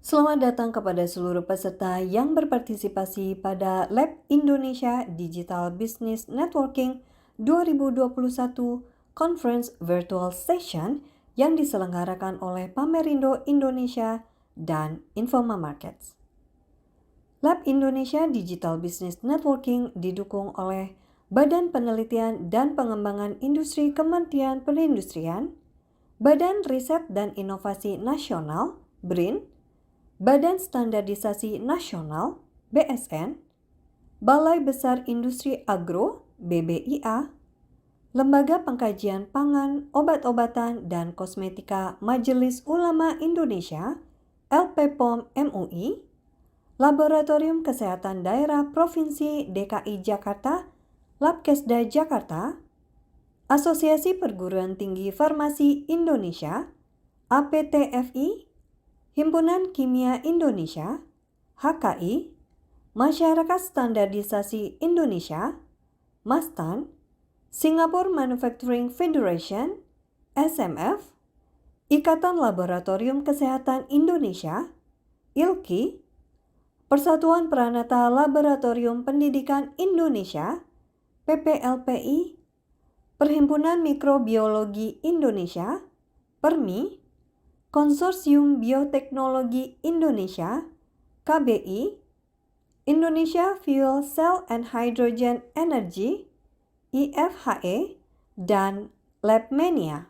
Selamat datang kepada seluruh peserta yang berpartisipasi pada Lab Indonesia Digital Business Networking 2021 Conference Virtual Session yang diselenggarakan oleh Pamerindo Indonesia dan Informa Markets. Lab Indonesia Digital Business Networking didukung oleh Badan Penelitian dan Pengembangan Industri Kementerian Perindustrian, Badan Riset dan Inovasi Nasional (BRIN), Badan Standarisasi Nasional (BSN), Balai Besar Industri Agro (BBIA), Lembaga Pengkajian Pangan, Obat-obatan, dan Kosmetika Majelis Ulama Indonesia (LPPOM MUI), Laboratorium Kesehatan Daerah Provinsi DKI Jakarta Labkesda Jakarta, Asosiasi Perguruan Tinggi Farmasi Indonesia APTFI, Himpunan Kimia Indonesia, HKI, Masyarakat Standarisasi Indonesia, MASTAN, Singapore Manufacturing Federation, SMF, Ikatan Laboratorium Kesehatan Indonesia, ILKI, Persatuan Peranata Laboratorium Pendidikan Indonesia, PPLPI, Perhimpunan Mikrobiologi Indonesia, PERMI, Konsorsium Bioteknologi Indonesia, KBI, Indonesia Fuel Cell and Hydrogen Energy, IFHE, dan Labmania.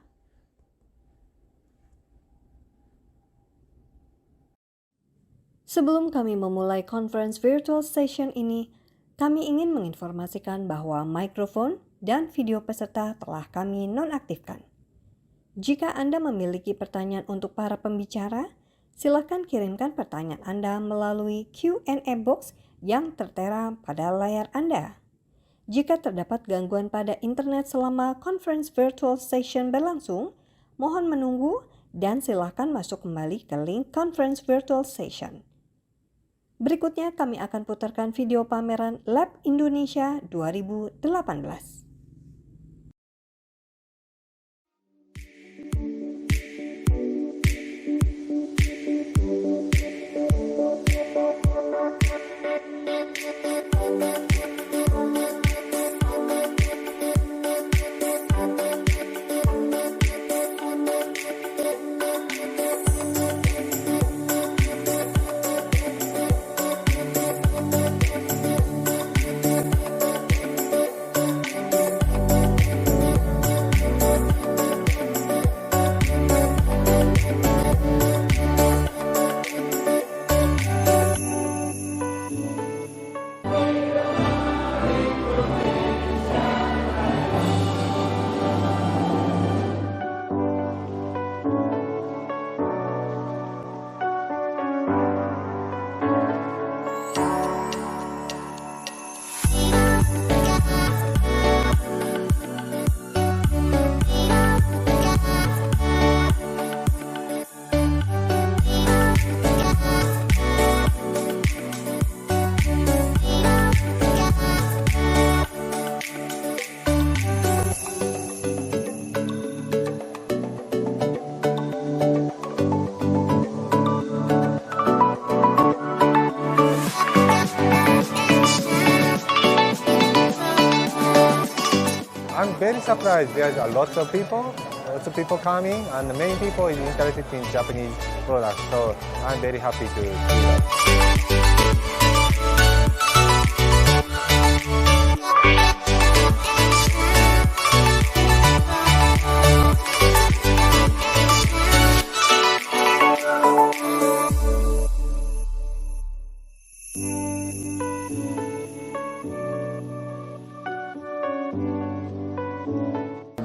Sebelum kami memulai conference virtual session ini, kami ingin menginformasikan bahwa mikrofon dan video peserta telah kami nonaktifkan. Jika Anda memiliki pertanyaan untuk para pembicara, silakan kirimkan pertanyaan Anda melalui Q&A box yang tertera pada layar Anda. Jika terdapat gangguan pada internet selama conference virtual session berlangsung, mohon menunggu dan silakan masuk kembali ke link conference virtual session. Berikutnya kami akan putarkan video pameran Lab Indonesia 2018. I'm very surprised. There's lots of people coming, and many people is interested in Japanese products. So I'm very happy to see that.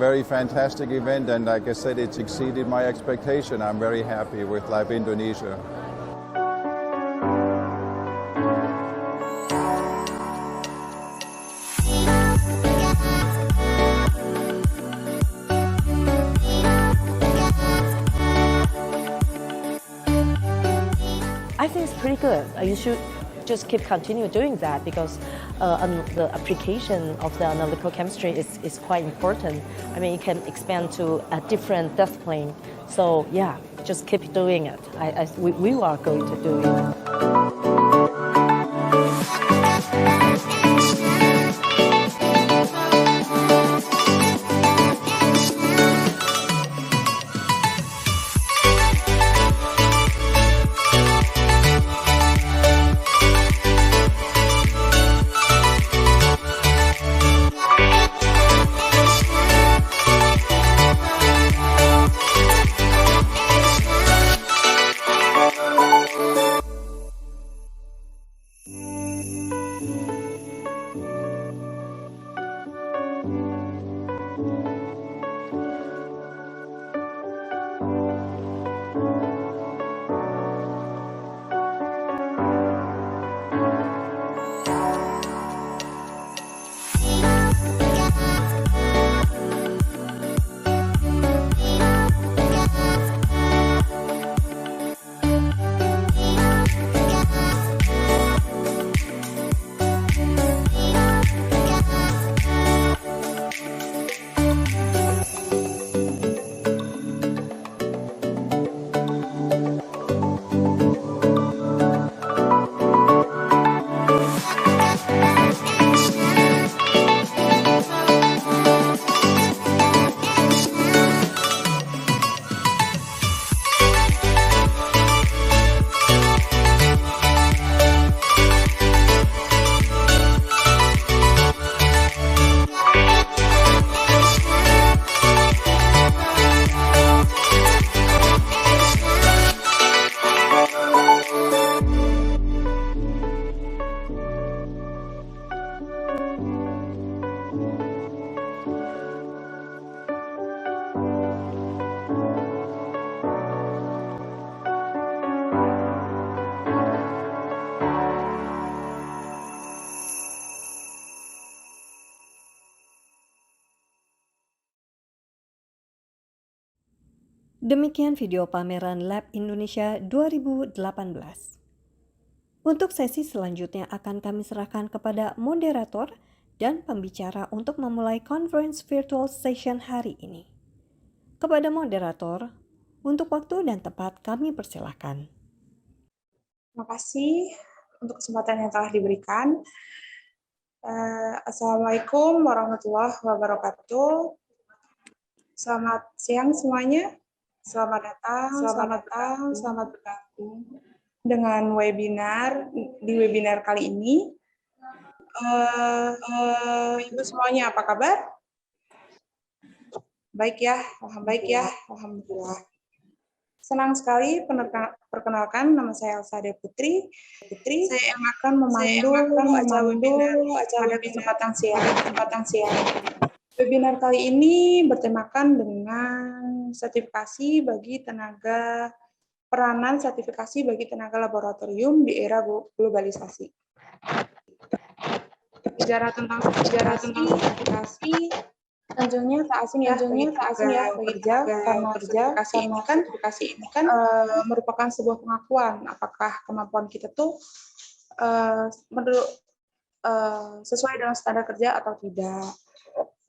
Very fantastic event, and like I said, it's exceeded my expectation. I'm very happy with Lab Indonesia. I think it's pretty good. You should just continue doing that because the application of the analytical chemistry is quite important. I mean, it can expand to a different discipline. So yeah, just keep doing it. We are going to do it. Demikian video pameran Lab Indonesia 2018. Untuk sesi selanjutnya akan kami serahkan kepada moderator dan pembicara untuk memulai conference virtual session hari ini. Kepada moderator, untuk waktu dan tempat kami persilahkan. Terima kasih untuk kesempatan yang telah diberikan. Assalamualaikum warahmatullahi wabarakatuh. Selamat siang semuanya. Selamat datang, selamat bergabung dengan di webinar kali ini. Ibu semuanya apa kabar? Baik ya, alhamdulillah. Senang sekali perkenalkan, nama saya Elsa De Putri. Saya yang akan memandu acara webinar pada kesempatan siang. Webinar kali ini bertemakan dengan peranan sertifikasi bagi tenaga laboratorium di era globalisasi. Bicara tentang sertifikasi, tentunya tak asing ya bagi kerja, karena sertifikasi ini kan merupakan sebuah pengakuan apakah kemampuan kita tuh sesuai dengan standar kerja atau tidak.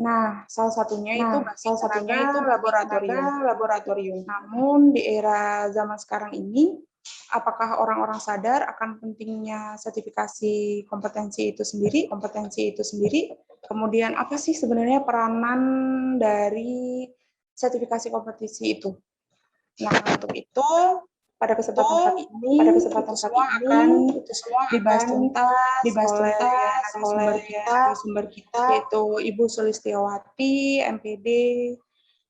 Nah, salah satunya itu laboratorium. Namun di era zaman sekarang ini, apakah orang-orang sadar akan pentingnya sertifikasi kompetensi itu sendiri? Kemudian apa sih sebenarnya peranan dari sertifikasi kompetensi itu? Nah, untuk itu pada kesempatan ini akan dibahas tuntas oleh narasumber kita yaitu Ibu Sulistiawati MPD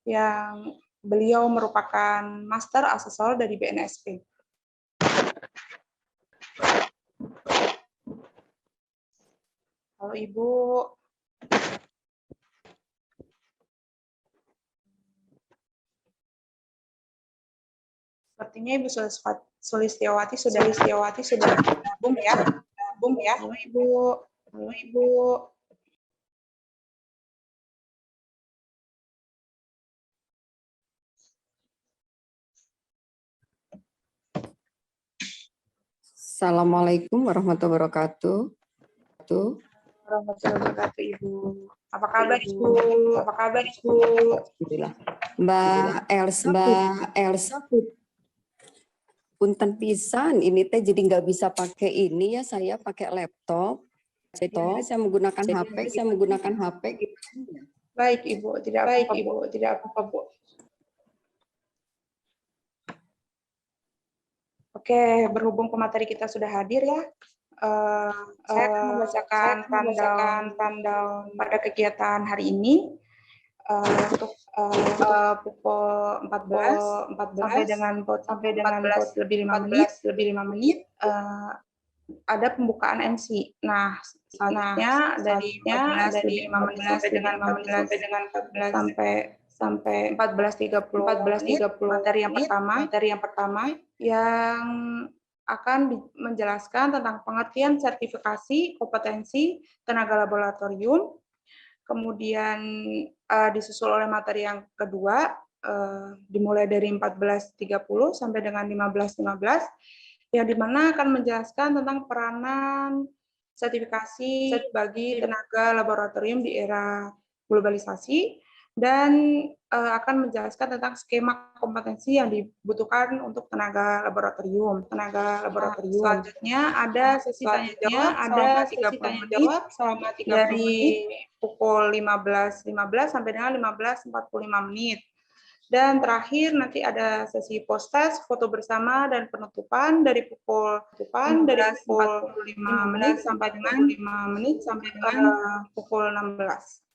yang beliau merupakan Master Asesor dari BNSP. Halo Ibu. Sepertinya Ibu Sulistiawati sudah bergabung ya. Halo Ibu. Assalamualaikum warahmatullahi wabarakatuh. Warahmatullahi wabarakatuh Ibu. Apa kabar Ibu? Alhamdulillah. Mbak Elsa Punten pisan, ini teh jadi nggak bisa pakai ini ya, saya pakai laptop. Jadi saya menggunakan HP. Baik Ibu, tidak apa-apa Bu. Tidak apa-apa Bu. Oke, berhubung pemateri kita sudah hadir ya, saya akan membacakan rundown pada kegiatan hari ini untuk pukul 14 sampai dengan 14 lebih 5 menit ada pembukaan MC. Nah, selanjutnya dari 14 lebih 5 menit sampai dengan 14 sampai 14.30 materi yang pertama yang akan menjelaskan tentang pengertian sertifikasi kompetensi tenaga laboratorium. Kemudian disusul oleh materi yang kedua dimulai dari 14.30 sampai dengan 15.15 yang dimana akan menjelaskan tentang peranan sertifikasi bagi tenaga laboratorium di era globalisasi dan akan menjelaskan tentang skema kompetensi yang dibutuhkan untuk tenaga laboratorium. Selanjutnya ada sesi tanya jawab selama 30 menit pukul 15.15 sampai dengan 15.45 menit. Dan terakhir nanti ada sesi post-test, foto bersama dan penutupan dari pukul 45 menit sampai dengan pukul 16.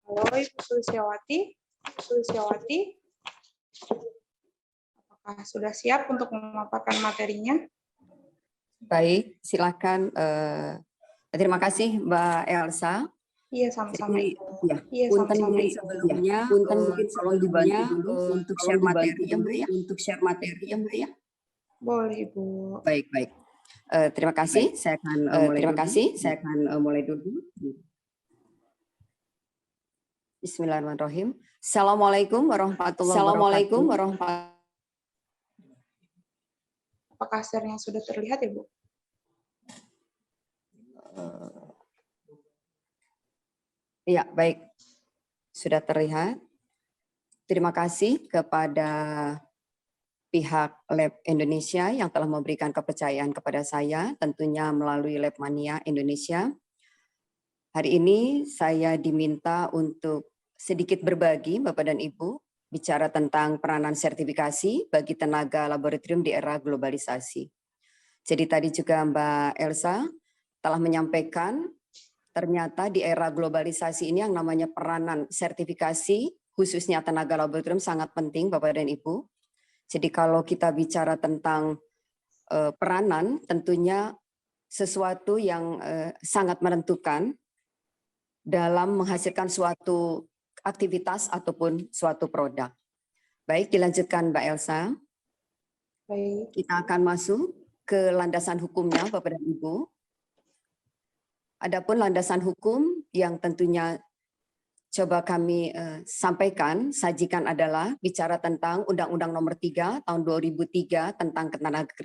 Halo Ibu Sulistiawati. Apakah sudah siap untuk memaparkan materinya? Baik, silakan. Terima kasih Mbak Elsa. Iya, sama-sama. Punten mungkin sebelumnya, tolong dibantu dulu untuk share materi ya, Mbak ya. Boleh, Ibu. Baik. Terima kasih. Saya akan mulai dulu. Bismillahirrahmanirrahim. Assalamualaikum warahmatullahi wabarakatuh. Apakah share-nya sudah terlihat, Ibu? Ya, baik. Sudah terlihat. Terima kasih kepada pihak Lab Indonesia yang telah memberikan kepercayaan kepada saya, tentunya melalui Lab Mania Indonesia. Hari ini saya diminta untuk sedikit berbagi, Bapak dan Ibu, bicara tentang peranan sertifikasi bagi tenaga laboratorium di era globalisasi. Jadi tadi juga Mbak Elsa telah menyampaikan ternyata di era globalisasi ini yang namanya peranan sertifikasi, khususnya tenaga laboratorium sangat penting Bapak dan Ibu. Jadi kalau kita bicara tentang peranan, tentunya sesuatu yang sangat menentukan dalam menghasilkan suatu aktivitas ataupun suatu produk. Baik, dilanjutkan Mbak Elsa. Baik. Kita akan masuk ke landasan hukumnya Bapak dan Ibu. Adapun landasan hukum yang tentunya coba kami sajikan adalah bicara tentang Undang-Undang Nomor 3 Tahun 2003 tentang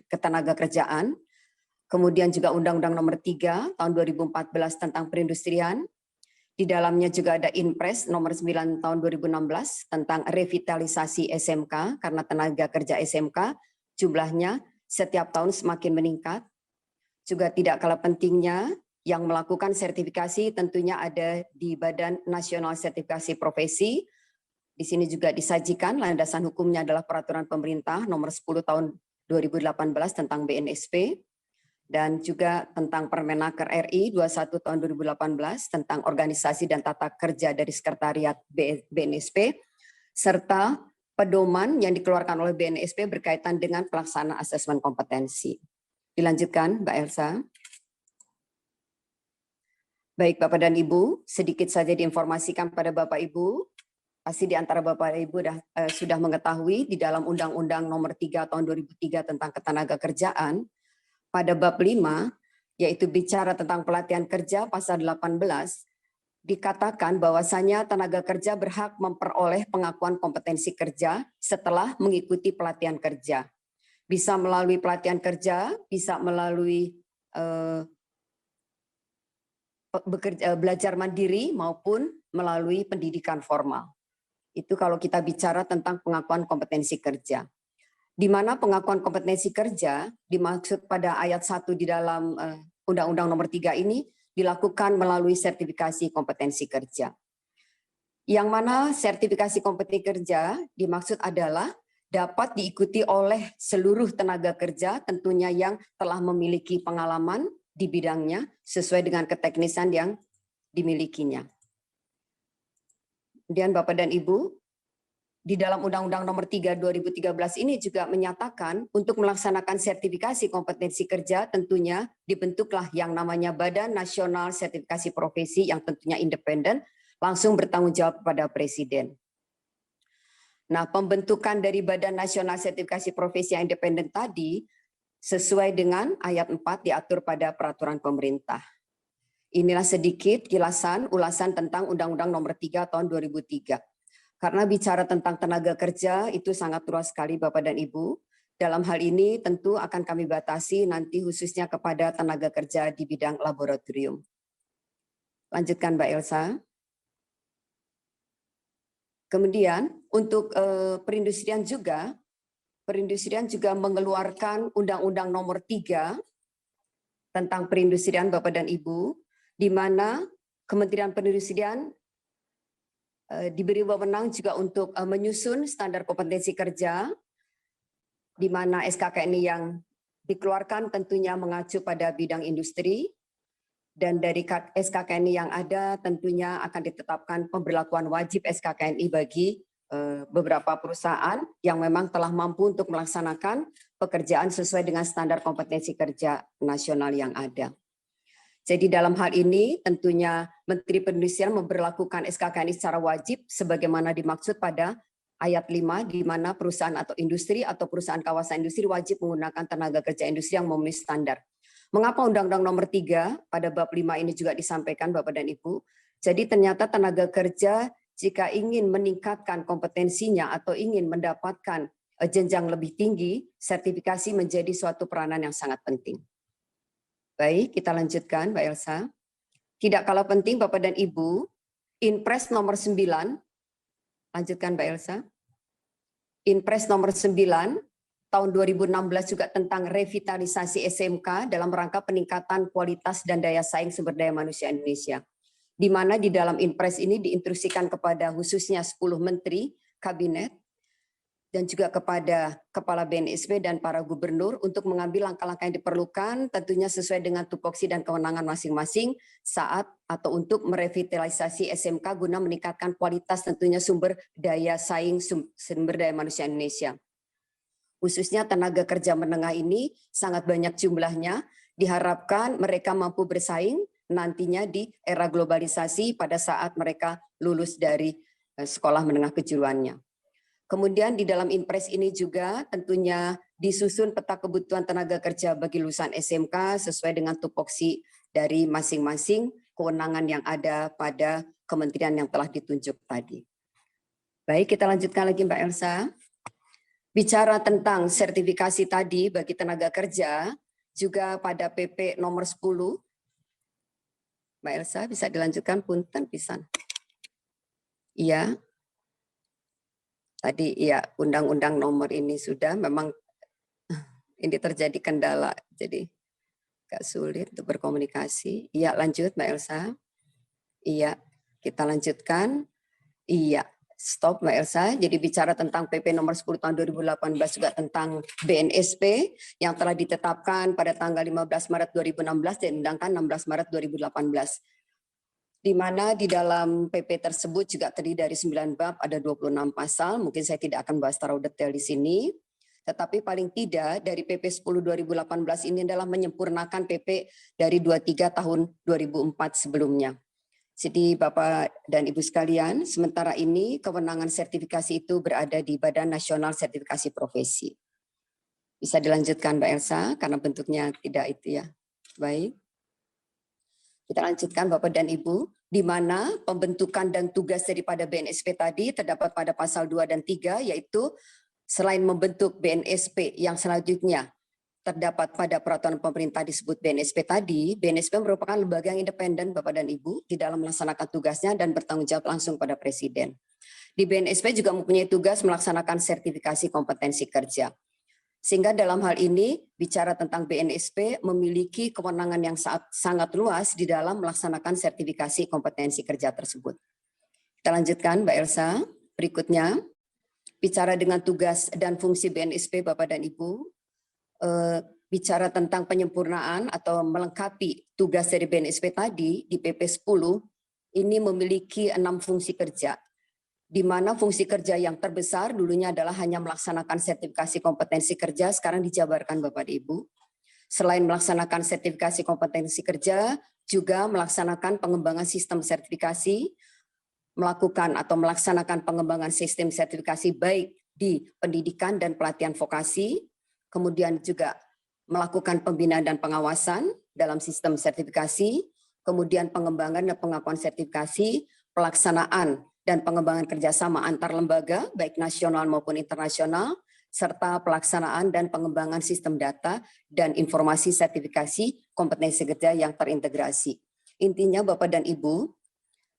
ketenagakerjaan, kemudian juga Undang-Undang Nomor 3 Tahun 2014 tentang perindustrian. Di dalamnya juga ada Inpres Nomor 9 Tahun 2016 tentang revitalisasi SMK karena tenaga kerja SMK jumlahnya setiap tahun semakin meningkat. Juga tidak kalah pentingnya yang melakukan sertifikasi tentunya ada di Badan Nasional Sertifikasi Profesi. Di sini juga disajikan landasan hukumnya adalah Peraturan Pemerintah Nomor 10 Tahun 2018 tentang BNSP dan juga tentang Permenaker RI 21 Tahun 2018 tentang organisasi dan tata kerja dari Sekretariat BNSP serta pedoman yang dikeluarkan oleh BNSP berkaitan dengan pelaksanaan asesmen kompetensi. Dilanjutkan Mbak Elsa. Baik Bapak dan Ibu, sedikit saja diinformasikan pada Bapak Ibu, pasti di antara Bapak Ibu sudah mengetahui di dalam Undang-Undang Nomor 3 Tahun 2003 tentang Ketenagakerjaan, pada bab 5, yaitu bicara tentang pelatihan kerja pasal 18, dikatakan bahwasanya tenaga kerja berhak memperoleh pengakuan kompetensi kerja setelah mengikuti pelatihan kerja. Bisa melalui pelatihan kerja, bisa melalui belajar mandiri maupun melalui pendidikan formal. Itu kalau kita bicara tentang pengakuan kompetensi kerja. Di mana pengakuan kompetensi kerja dimaksud pada ayat 1 di dalam Undang-Undang Nomor 3 ini dilakukan melalui sertifikasi kompetensi kerja. Yang mana sertifikasi kompetensi kerja dimaksud adalah dapat diikuti oleh seluruh tenaga kerja tentunya yang telah memiliki pengalaman di bidangnya sesuai dengan keteknisan yang dimilikinya. Kemudian Bapak dan Ibu, di dalam Undang-Undang Nomor 3 2013 ini juga menyatakan untuk melaksanakan sertifikasi kompetensi kerja tentunya dibentuklah yang namanya Badan Nasional Sertifikasi Profesi yang tentunya independen, langsung bertanggung jawab kepada Presiden. Nah, pembentukan dari Badan Nasional Sertifikasi Profesi yang independen tadi sesuai dengan ayat 4 diatur pada peraturan pemerintah. Inilah sedikit ulasan tentang Undang-Undang Nomor 3 tahun 2003. Karena bicara tentang tenaga kerja itu sangat luas sekali Bapak dan Ibu. Dalam hal ini tentu akan kami batasi nanti khususnya kepada tenaga kerja di bidang laboratorium. Lanjutkan Mbak Elsa. Kemudian untuk perindustrian juga mengeluarkan Undang-Undang Nomor 3 tentang perindustrian Bapak dan Ibu, di mana Kementerian Perindustrian diberi wewenang juga untuk menyusun standar kompetensi kerja, di mana SKKNI yang dikeluarkan tentunya mengacu pada bidang industri, dan dari SKKNI yang ada tentunya akan ditetapkan pemberlakuan wajib SKKNI bagi beberapa perusahaan yang memang telah mampu untuk melaksanakan pekerjaan sesuai dengan standar kompetensi kerja nasional yang ada. Jadi dalam hal ini tentunya Menteri Perindustrian memberlakukan SKKNI secara wajib sebagaimana dimaksud pada ayat 5 di mana perusahaan atau industri atau perusahaan kawasan industri wajib menggunakan tenaga kerja industri yang memenuhi standar. Mengapa Undang-Undang Nomor 3 pada bab 5 ini juga disampaikan Bapak dan Ibu? Jadi ternyata tenaga kerja jika ingin meningkatkan kompetensinya atau ingin mendapatkan jenjang lebih tinggi, sertifikasi menjadi suatu peranan yang sangat penting. Baik, kita lanjutkan Mbak Elsa. Tidak kalah penting Bapak dan Ibu, Inpres Nomor 9, lanjutkan Mbak Elsa. Inpres Nomor 9 tahun 2016 juga tentang revitalisasi SMK dalam rangka peningkatan kualitas dan daya saing sumber daya manusia Indonesia. Di mana di dalam Inpres ini diinstruksikan kepada khususnya 10 menteri, kabinet, dan juga kepada Kepala BNSP dan para gubernur untuk mengambil langkah-langkah yang diperlukan tentunya sesuai dengan tupoksi dan kewenangan masing-masing saat atau untuk merevitalisasi SMK guna meningkatkan kualitas tentunya sumber daya saing sumber daya manusia Indonesia. Khususnya tenaga kerja menengah ini sangat banyak jumlahnya, diharapkan mereka mampu bersaing nantinya di era globalisasi pada saat mereka lulus dari sekolah menengah kejuruannya. Kemudian di dalam Inpres ini juga tentunya disusun peta kebutuhan tenaga kerja bagi lulusan SMK sesuai dengan tupoksi dari masing-masing kewenangan yang ada pada kementerian yang telah ditunjuk tadi. Baik, kita lanjutkan lagi Mbak Elsa. Bicara tentang sertifikasi tadi bagi tenaga kerja, juga pada PP nomor 10, Mbak Elsa bisa dilanjutkan, punten pisan. Iya, tadi ya undang-undang nomor ini sudah memang ini terjadi kendala, jadi agak sulit untuk berkomunikasi. Iya, lanjut Mbak Elsa. Iya, kita lanjutkan. Iya. Stop Mbak Elsa, jadi bicara tentang PP nomor 10 tahun 2018 juga tentang BNSP yang telah ditetapkan pada tanggal 15 Maret 2016 dan diundangkan 16 Maret 2018. Di mana di dalam PP tersebut juga terdiri dari 9 bab, ada 26 pasal, mungkin saya tidak akan bahas secara detail di sini. Tetapi paling tidak dari PP 10 2018 ini adalah menyempurnakan PP dari 23 tahun 2004 sebelumnya. Jadi Bapak dan Ibu sekalian, sementara ini kewenangan sertifikasi itu berada di Badan Nasional Sertifikasi Profesi. Bisa dilanjutkan Mbak Elsa, karena bentuknya tidak itu ya. Baik. Kita lanjutkan Bapak dan Ibu, di mana pembentukan dan tugas daripada BNSP tadi terdapat pada pasal 2 dan 3, yaitu selain membentuk BNSP yang selanjutnya terdapat pada peraturan pemerintah disebut BNSP tadi, BNSP merupakan lembaga yang independen Bapak dan Ibu di dalam melaksanakan tugasnya dan bertanggung jawab langsung pada Presiden. Di BNSP juga mempunyai tugas melaksanakan sertifikasi kompetensi kerja. Sehingga dalam hal ini, bicara tentang BNSP memiliki kewenangan yang sangat luas di dalam melaksanakan sertifikasi kompetensi kerja tersebut. Kita lanjutkan, Mbak Elsa. Berikutnya, bicara dengan tugas dan fungsi BNSP, Bapak dan Ibu, bicara tentang penyempurnaan atau melengkapi tugas dari BNSP tadi di PP 10, ini memiliki 6 fungsi kerja, di mana fungsi kerja yang terbesar dulunya adalah hanya melaksanakan sertifikasi kompetensi kerja, sekarang dijabarkan Bapak dan Ibu. Selain melaksanakan sertifikasi kompetensi kerja, juga melaksanakan pengembangan sistem sertifikasi, melakukan atau melaksanakan pengembangan sistem sertifikasi baik di pendidikan dan pelatihan vokasi, kemudian juga melakukan pembinaan dan pengawasan dalam sistem sertifikasi, kemudian pengembangan dan pengakuan sertifikasi, pelaksanaan dan pengembangan kerjasama antar lembaga, baik nasional maupun internasional, serta pelaksanaan dan pengembangan sistem data dan informasi sertifikasi kompetensi kerja yang terintegrasi. Intinya Bapak dan Ibu,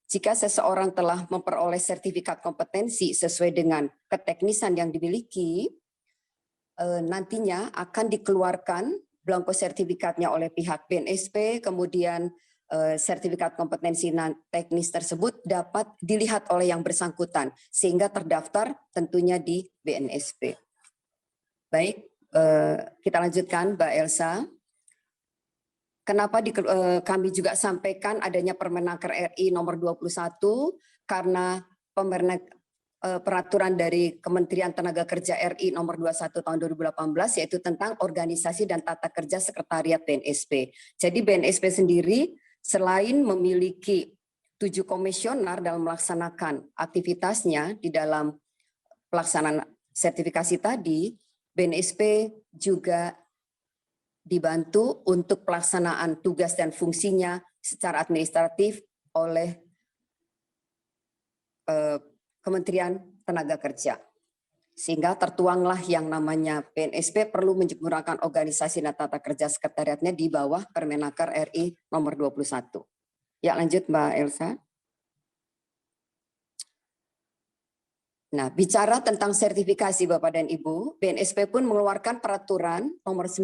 jika seseorang telah memperoleh sertifikat kompetensi sesuai dengan keteknisan yang dimiliki, nantinya akan dikeluarkan blanko sertifikatnya oleh pihak BNSP, kemudian sertifikat kompetensi teknis tersebut dapat dilihat oleh yang bersangkutan sehingga terdaftar tentunya di BNSP. Baik, kita lanjutkan Mbak Elsa. Kenapa kami juga sampaikan adanya Permenaker RI nomor 21 karena peraturan dari Kementerian Tenaga Kerja RI nomor 21 tahun 2018 yaitu tentang organisasi dan tata kerja sekretariat BNSP. Jadi BNSP sendiri selain memiliki 7 komisioner dalam melaksanakan aktivitasnya di dalam pelaksanaan sertifikasi tadi, BNSP juga dibantu untuk pelaksanaan tugas dan fungsinya secara administratif oleh Kementerian Tenaga Kerja. Sehingga tertuanglah yang namanya BNSP perlu menyempurnakan organisasi dan tata kerja sekretariatnya di bawah Permenaker RI nomor 21. Ya, lanjut Mbak Elsa. Nah, bicara tentang sertifikasi Bapak dan Ibu, BNSP pun mengeluarkan peraturan nomor 9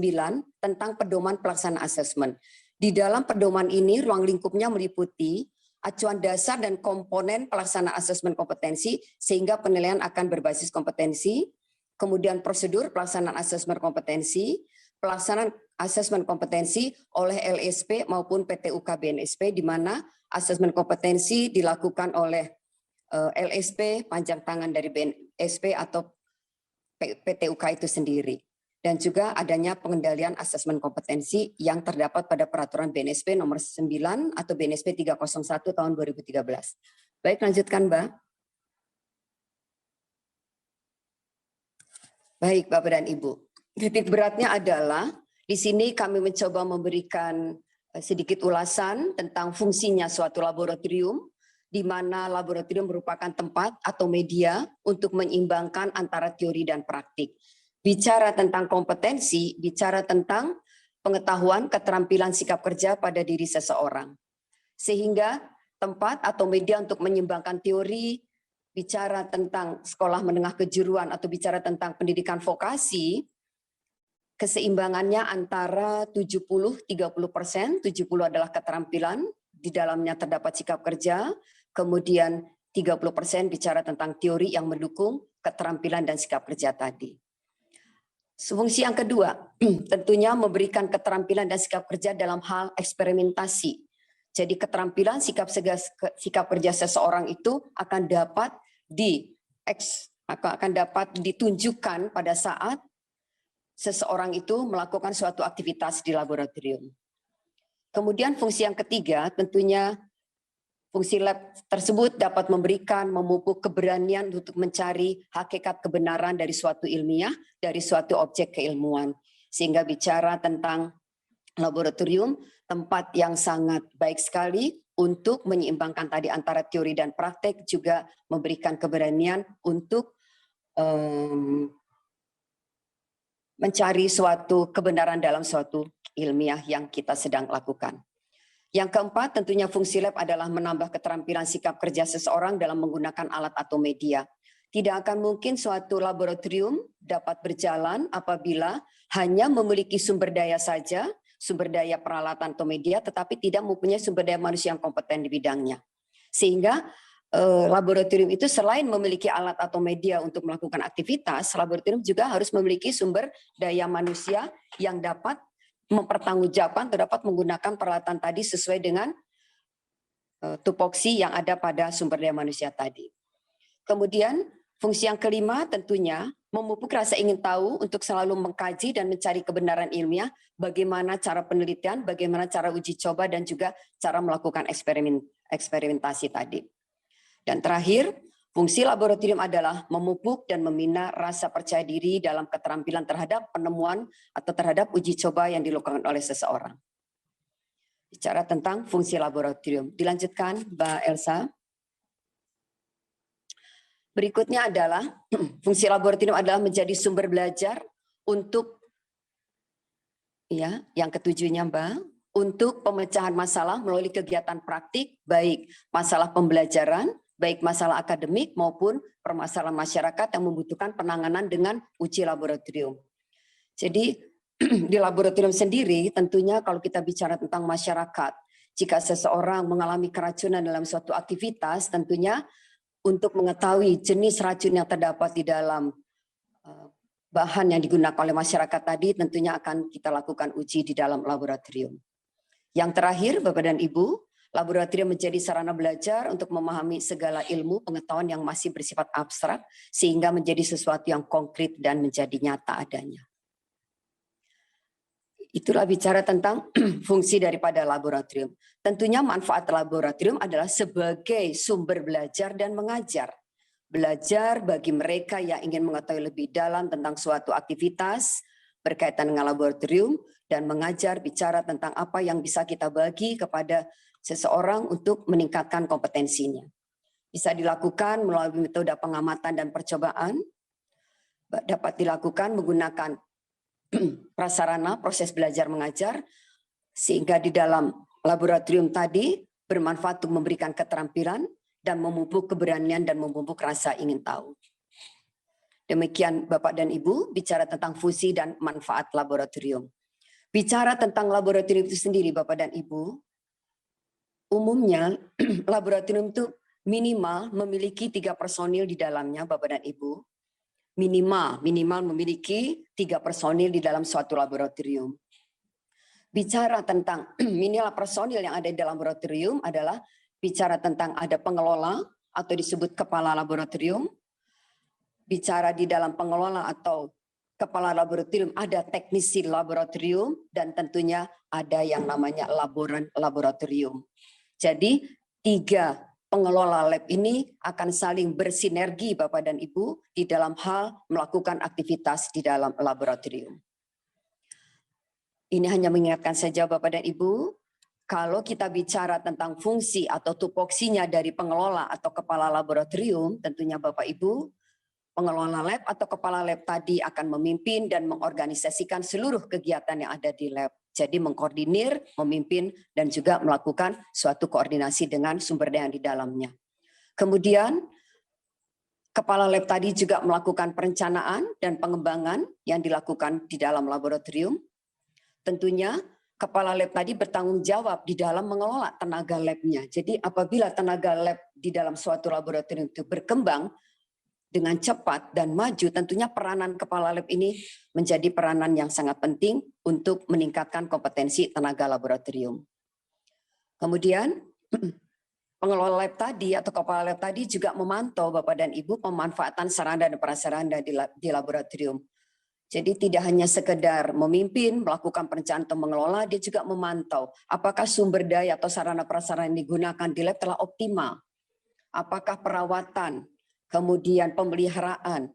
tentang pedoman pelaksanaan asesmen. Di dalam pedoman ini ruang lingkupnya meliputi acuan dasar dan komponen pelaksanaan asesmen kompetensi sehingga penilaian akan berbasis kompetensi, kemudian prosedur pelaksanaan asesmen kompetensi, pelaksanaan asesmen kompetensi oleh LSP maupun PTUK BNSP di mana asesmen kompetensi dilakukan oleh LSP panjang tangan dari BNSP atau PTUK itu sendiri. Dan juga adanya pengendalian asesmen kompetensi yang terdapat pada peraturan BNSP nomor 9 atau BNSP 301 tahun 2013. Baik, lanjutkan Mbak. Baik Bapak dan Ibu, titik beratnya adalah di sini kami mencoba memberikan sedikit ulasan tentang fungsinya suatu laboratorium, di mana laboratorium merupakan tempat atau media untuk menyeimbangkan antara teori dan praktik. Bicara tentang kompetensi, bicara tentang pengetahuan, keterampilan, sikap kerja pada diri seseorang. Sehingga tempat atau media untuk menyeimbangkan teori, bicara tentang sekolah menengah kejuruan atau bicara tentang pendidikan vokasi, keseimbangannya antara 70-30%, 70 adalah keterampilan, di dalamnya terdapat sikap kerja, kemudian 30% bicara tentang teori yang mendukung keterampilan dan sikap kerja tadi. Fungsi yang kedua, tentunya memberikan keterampilan dan sikap kerja dalam hal eksperimentasi. Jadi keterampilan sikap kerja seseorang itu akan dapat ditunjukkan pada saat seseorang itu melakukan suatu aktivitas di laboratorium. Kemudian fungsi yang ketiga, tentunya fungsi lab tersebut dapat memberikan, memupuk keberanian untuk mencari hakikat kebenaran dari suatu ilmiah, dari suatu objek keilmuan. Sehingga bicara tentang laboratorium, tempat yang sangat baik sekali untuk menyeimbangkan tadi antara teori dan praktek, juga memberikan keberanian untuk mencari suatu kebenaran dalam suatu ilmiah yang kita sedang lakukan. Yang keempat, tentunya fungsi lab adalah menambah keterampilan sikap kerja seseorang dalam menggunakan alat atau media. Tidak akan mungkin suatu laboratorium dapat berjalan apabila hanya memiliki sumber daya saja, sumber daya peralatan atau media, tetapi tidak mempunyai sumber daya manusia yang kompeten di bidangnya. Sehingga laboratorium itu selain memiliki alat atau media untuk melakukan aktivitas, laboratorium juga harus memiliki sumber daya manusia yang dapat mempertanggungjawabkan atau dapat menggunakan peralatan tadi sesuai dengan tupoksi yang ada pada sumber daya manusia tadi. Kemudian fungsi yang kelima tentunya memupuk rasa ingin tahu untuk selalu mengkaji dan mencari kebenaran ilmiah, bagaimana cara penelitian, bagaimana cara uji coba, dan juga cara melakukan eksperimentasi tadi. Dan terakhir, fungsi laboratorium adalah memupuk dan membina rasa percaya diri dalam keterampilan terhadap penemuan atau terhadap uji coba yang dilakukan oleh seseorang. Bicara tentang fungsi laboratorium. Dilanjutkan, Mbak Elsa. Berikutnya adalah fungsi laboratorium adalah menjadi sumber belajar untuk, ya, yang ketujuhnya Mbak, untuk pemecahan masalah melalui kegiatan praktik, baik masalah pembelajaran, baik masalah akademik maupun permasalahan masyarakat yang membutuhkan penanganan dengan uji laboratorium. Jadi di laboratorium sendiri tentunya kalau kita bicara tentang masyarakat, jika seseorang mengalami keracunan dalam suatu aktivitas, tentunya untuk mengetahui jenis racun yang terdapat di dalam bahan yang digunakan oleh masyarakat tadi, tentunya akan kita lakukan uji di dalam laboratorium. Yang terakhir, Bapak dan Ibu, laboratorium menjadi sarana belajar untuk memahami segala ilmu pengetahuan yang masih bersifat abstrak, sehingga menjadi sesuatu yang konkret dan menjadi nyata adanya. Itulah bicara tentang fungsi daripada laboratorium. Tentunya manfaat laboratorium adalah sebagai sumber belajar dan mengajar. Belajar bagi mereka yang ingin mengetahui lebih dalam tentang suatu aktivitas berkaitan dengan laboratorium, dan mengajar bicara tentang apa yang bisa kita bagi kepada seseorang untuk meningkatkan kompetensinya. Bisa dilakukan melalui metode pengamatan dan percobaan, dapat dilakukan menggunakan prasarana proses belajar mengajar, sehingga di dalam laboratorium tadi bermanfaat untuk memberikan keterampilan dan memupuk keberanian dan memupuk rasa ingin tahu. Demikian Bapak dan Ibu bicara tentang fungsi dan manfaat laboratorium. Bicara tentang laboratorium itu sendiri Bapak dan Ibu, umumnya laboratorium itu minimal memiliki 3 personil di dalamnya Bapak dan Ibu. Minimal memiliki 3 personil di dalam suatu laboratorium. Bicara tentang minimal personil yang ada di dalam laboratorium adalah bicara tentang ada pengelola atau disebut kepala laboratorium. Bicara di dalam pengelola atau kepala laboratorium ada teknisi laboratorium, dan tentunya ada yang namanya laboratorium. Jadi 3 pengelola lab ini akan saling bersinergi Bapak dan Ibu di dalam hal melakukan aktivitas di dalam laboratorium. Ini hanya mengingatkan saja Bapak dan Ibu, kalau kita bicara tentang fungsi atau tupoksinya dari pengelola atau kepala laboratorium, tentunya Bapak Ibu, pengelola lab atau kepala lab tadi akan memimpin dan mengorganisasikan seluruh kegiatan yang ada di lab. Jadi mengkoordinir, memimpin, dan juga melakukan suatu koordinasi dengan sumber daya yang di dalamnya. Kemudian, kepala lab tadi juga melakukan perencanaan dan pengembangan yang dilakukan di dalam laboratorium. Tentunya, kepala lab tadi bertanggung jawab di dalam mengelola tenaga labnya. Jadi apabila tenaga lab di dalam suatu laboratorium itu berkembang dengan cepat dan maju, tentunya peranan kepala lab ini menjadi peranan yang sangat penting untuk meningkatkan kompetensi tenaga laboratorium. Kemudian pengelola lab tadi atau kepala lab tadi juga memantau Bapak dan Ibu pemanfaatan sarana dan prasarana di laboratorium. Jadi tidak hanya sekedar memimpin, melakukan perencanaan atau mengelola, dia juga memantau apakah sumber daya atau sarana prasarana yang digunakan di lab telah optimal. Apakah perawatan, kemudian pemeliharaan,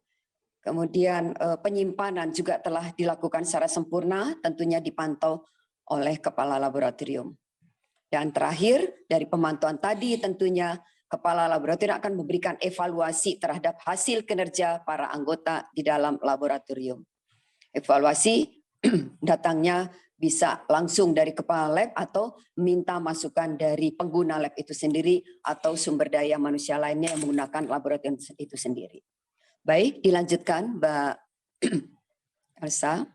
kemudian penyimpanan juga telah dilakukan secara sempurna, tentunya dipantau oleh kepala laboratorium. Dan terakhir, dari pemantauan tadi tentunya kepala laboratorium akan memberikan evaluasi terhadap hasil kinerja para anggota di dalam laboratorium. Evaluasi datangnya bisa langsung dari kepala lab atau minta masukan dari pengguna lab itu sendiri atau sumber daya manusia lainnya yang menggunakan laboratorium itu sendiri. Baik, dilanjutkan Mbak Elsa.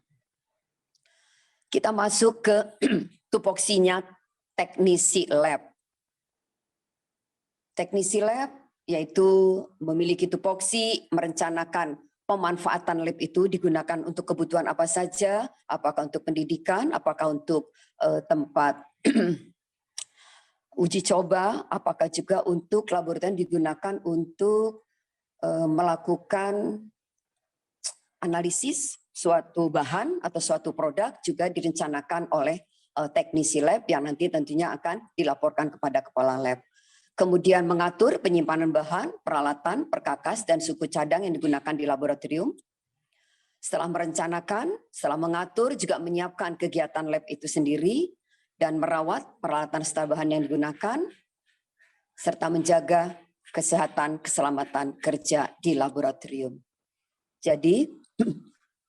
Kita masuk ke tupoksinya teknisi lab. Teknisi lab yaitu memiliki tupoksi, merencanakan pemanfaatan lab itu digunakan untuk kebutuhan apa saja, apakah untuk pendidikan, apakah untuk tempat uji coba, apakah juga untuk laboratorium digunakan untuk melakukan analisis suatu bahan atau suatu produk, juga direncanakan oleh teknisi lab yang nanti tentunya akan dilaporkan kepada kepala lab. Kemudian mengatur penyimpanan bahan, peralatan, perkakas, dan suku cadang yang digunakan di laboratorium. Setelah merencanakan, setelah mengatur, juga menyiapkan kegiatan lab itu sendiri, dan merawat peralatan serta bahan yang digunakan, serta menjaga kesehatan, keselamatan kerja di laboratorium. Jadi,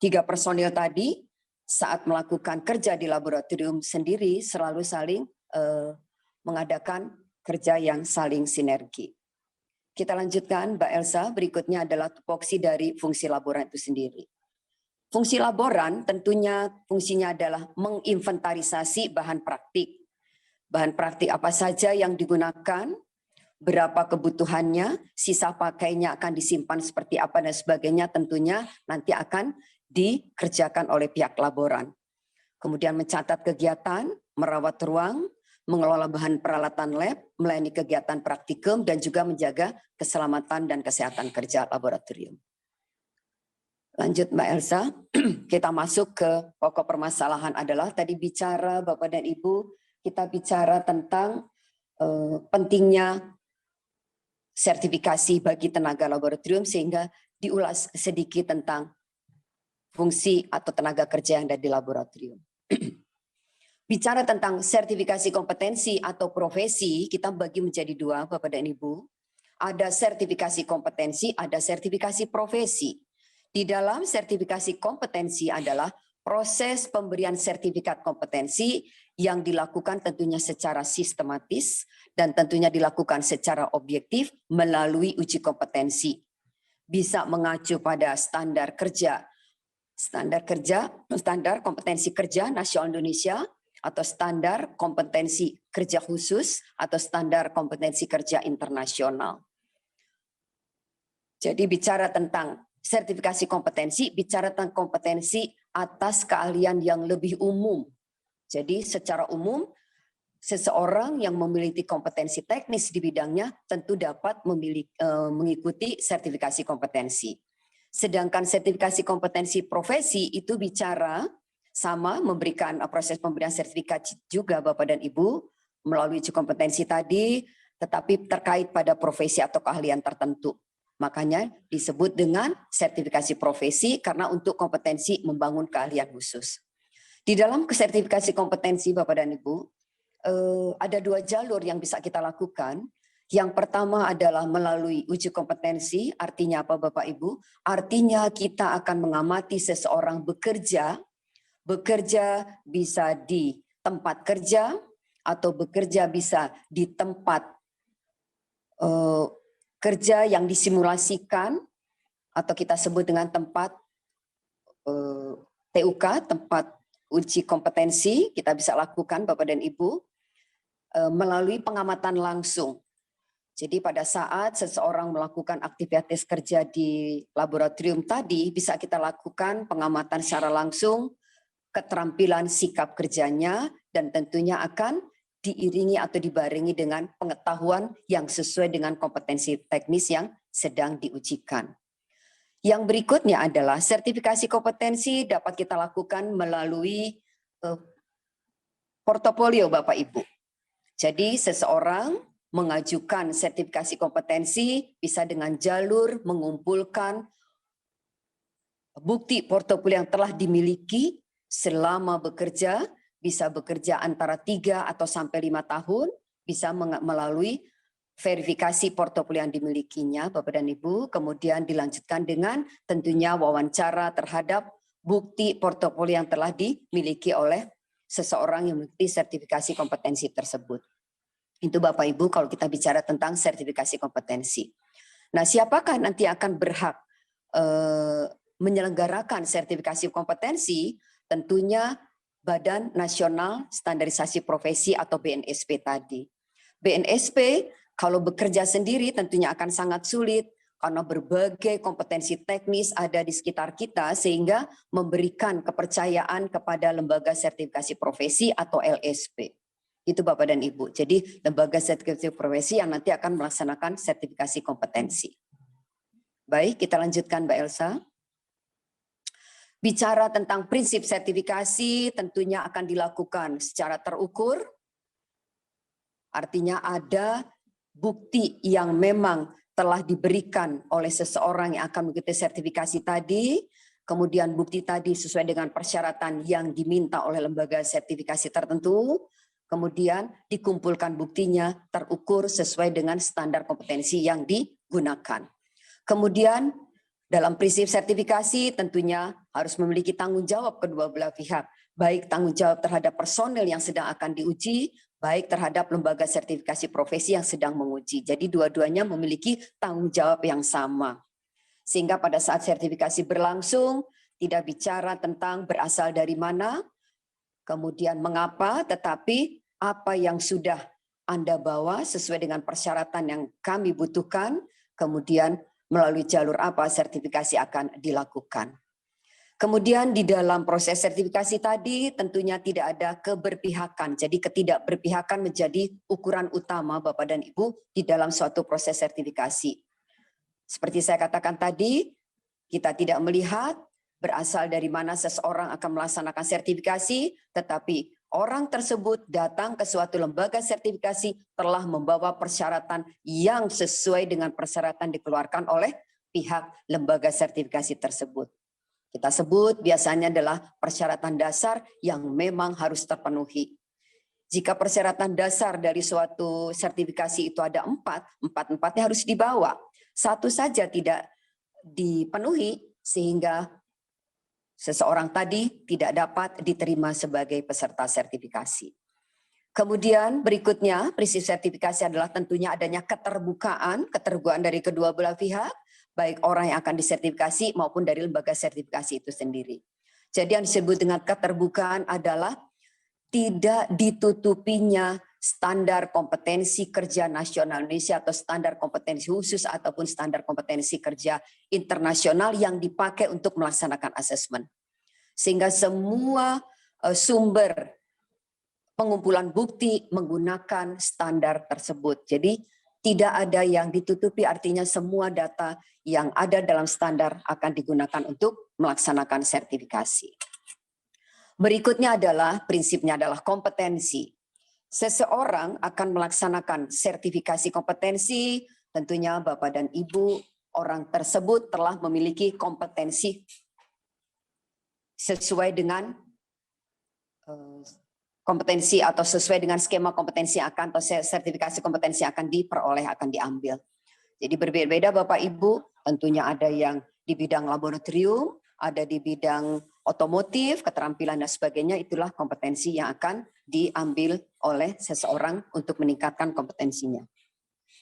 3 personil tadi saat melakukan kerja di laboratorium sendiri selalu saling mengadakan kerja yang saling sinergi. Kita lanjutkan Mbak Elsa, berikutnya adalah tupoksi dari fungsi laboran itu sendiri. Fungsi laboran tentunya fungsinya adalah menginventarisasi bahan praktik. Bahan praktik apa saja yang digunakan, berapa kebutuhannya, sisa pakainya akan disimpan seperti apa dan sebagainya, tentunya nanti akan dikerjakan oleh pihak laboran. Kemudian mencatat kegiatan, merawat ruang, mengelola bahan peralatan lab, melayani kegiatan praktikum, dan juga menjaga keselamatan dan kesehatan kerja laboratorium. Lanjut Mbak Elsa, kita masuk ke pokok permasalahan adalah tadi bicara Bapak dan Ibu, kita bicara tentang pentingnya sertifikasi bagi tenaga laboratorium sehingga diulas sedikit tentang fungsi atau tenaga kerja yang ada di laboratorium. Bicara tentang sertifikasi kompetensi atau profesi, kita bagi menjadi 2 Bapak dan Ibu. Ada sertifikasi kompetensi, ada sertifikasi profesi. Di dalam sertifikasi kompetensi adalah proses pemberian sertifikat kompetensi yang dilakukan tentunya secara sistematis dan tentunya dilakukan secara objektif melalui uji kompetensi. Bisa mengacu pada standar kompetensi kerja nasional Indonesia, atau standar kompetensi kerja khusus atau standar kompetensi kerja internasional. Jadi bicara tentang sertifikasi kompetensi, bicara tentang kompetensi atas keahlian yang lebih umum. Jadi secara umum, seseorang yang memiliki kompetensi teknis di bidangnya tentu dapat mengikuti sertifikasi kompetensi. Sedangkan sertifikasi kompetensi profesi itu bicara sama memberikan proses pemberian sertifikat juga Bapak dan Ibu melalui uji kompetensi tadi, tetapi terkait pada profesi atau keahlian tertentu. Makanya disebut dengan sertifikasi profesi karena untuk kompetensi membangun keahlian khusus. Di dalam sertifikasi kompetensi Bapak dan Ibu, ada 2 jalur yang bisa kita lakukan. Yang pertama adalah melalui uji kompetensi, artinya apa Bapak Ibu? Artinya kita akan mengamati seseorang bekerja bisa di tempat kerja atau bekerja bisa di tempat kerja yang disimulasikan atau kita sebut dengan tempat TUK, tempat uji kompetensi, kita bisa lakukan Bapak dan Ibu melalui pengamatan langsung. Jadi pada saat seseorang melakukan aktivitas kerja di laboratorium tadi bisa kita lakukan pengamatan secara langsung, keterampilan sikap kerjanya, dan tentunya akan diiringi atau dibarengi dengan pengetahuan yang sesuai dengan kompetensi teknis yang sedang diujikan. Yang berikutnya adalah sertifikasi kompetensi dapat kita lakukan melalui portofolio Bapak Ibu. Jadi seseorang mengajukan sertifikasi kompetensi bisa dengan jalur mengumpulkan bukti portofolio yang telah dimiliki selama bekerja, bisa bekerja antara 3 atau sampai 5 tahun, bisa melalui verifikasi portofolio yang dimilikinya Bapak dan Ibu, kemudian dilanjutkan dengan tentunya wawancara terhadap bukti portofolio yang telah dimiliki oleh seseorang yang mengikuti sertifikasi kompetensi tersebut. Itu Bapak Ibu kalau kita bicara tentang sertifikasi kompetensi. Nah, siapakah nanti akan berhak menyelenggarakan sertifikasi kompetensi? Tentunya Badan Nasional Standarisasi Profesi atau BNSP tadi. BNSP kalau bekerja sendiri tentunya akan sangat sulit karena berbagai kompetensi teknis ada di sekitar kita sehingga memberikan kepercayaan kepada lembaga sertifikasi profesi atau LSP. Itu Bapak dan Ibu. Jadi lembaga sertifikasi profesi yang nanti akan melaksanakan sertifikasi kompetensi. Baik, kita lanjutkan Mbak Elsa. Bicara tentang prinsip sertifikasi tentunya akan dilakukan secara terukur. Artinya ada bukti yang memang telah diberikan oleh seseorang yang akan mengikuti sertifikasi tadi. Kemudian bukti tadi sesuai dengan persyaratan yang diminta oleh lembaga sertifikasi tertentu. Kemudian dikumpulkan buktinya terukur sesuai dengan standar kompetensi yang digunakan. Kemudian dalam prinsip sertifikasi tentunya harus memiliki tanggung jawab kedua belah pihak, baik tanggung jawab terhadap personel yang sedang akan diuji, baik terhadap lembaga sertifikasi profesi yang sedang menguji. Jadi dua-duanya memiliki tanggung jawab yang sama. Sehingga pada saat sertifikasi berlangsung, tidak bicara tentang berasal dari mana, kemudian mengapa, tetapi apa yang sudah Anda bawa sesuai dengan persyaratan yang kami butuhkan, kemudian melalui jalur apa sertifikasi akan dilakukan. Kemudian di dalam proses sertifikasi tadi tentunya tidak ada keberpihakan. Jadi ketidakberpihakan menjadi ukuran utama Bapak dan Ibu di dalam suatu proses sertifikasi. Seperti saya katakan tadi, kita tidak melihat berasal dari mana seseorang akan melaksanakan sertifikasi, tetapi orang tersebut datang ke suatu lembaga sertifikasi telah membawa persyaratan yang sesuai dengan persyaratan dikeluarkan oleh pihak lembaga sertifikasi tersebut. Kita sebut biasanya adalah persyaratan dasar yang memang harus terpenuhi. Jika persyaratan dasar dari suatu sertifikasi itu ada empatnya harus dibawa. Satu saja tidak dipenuhi sehingga seseorang tadi tidak dapat diterima sebagai peserta sertifikasi. Kemudian berikutnya prinsip sertifikasi adalah tentunya adanya keterbukaan dari kedua belah pihak, baik orang yang akan disertifikasi maupun dari lembaga sertifikasi itu sendiri. Jadi yang disebut dengan keterbukaan adalah tidak ditutupinya standar kompetensi kerja nasional Indonesia atau standar kompetensi khusus ataupun standar kompetensi kerja internasional yang dipakai untuk melaksanakan asesmen. Sehingga semua sumber pengumpulan bukti menggunakan standar tersebut. Jadi tidak ada yang ditutupi, artinya semua data yang ada dalam standar akan digunakan untuk melaksanakan sertifikasi. Berikutnya adalah prinsipnya adalah kompetensi. Seseorang akan melaksanakan sertifikasi kompetensi, tentunya Bapak dan Ibu, orang tersebut telah memiliki kompetensi sesuai dengan kompetensi atau sesuai dengan skema kompetensi akan atau sertifikasi kompetensi akan diperoleh, akan diambil. Jadi berbeda-beda Bapak Ibu, tentunya ada yang di bidang laboratorium, ada di bidang otomotif, keterampilan dan sebagainya, itulah kompetensi yang akan diambil oleh seseorang untuk meningkatkan kompetensinya.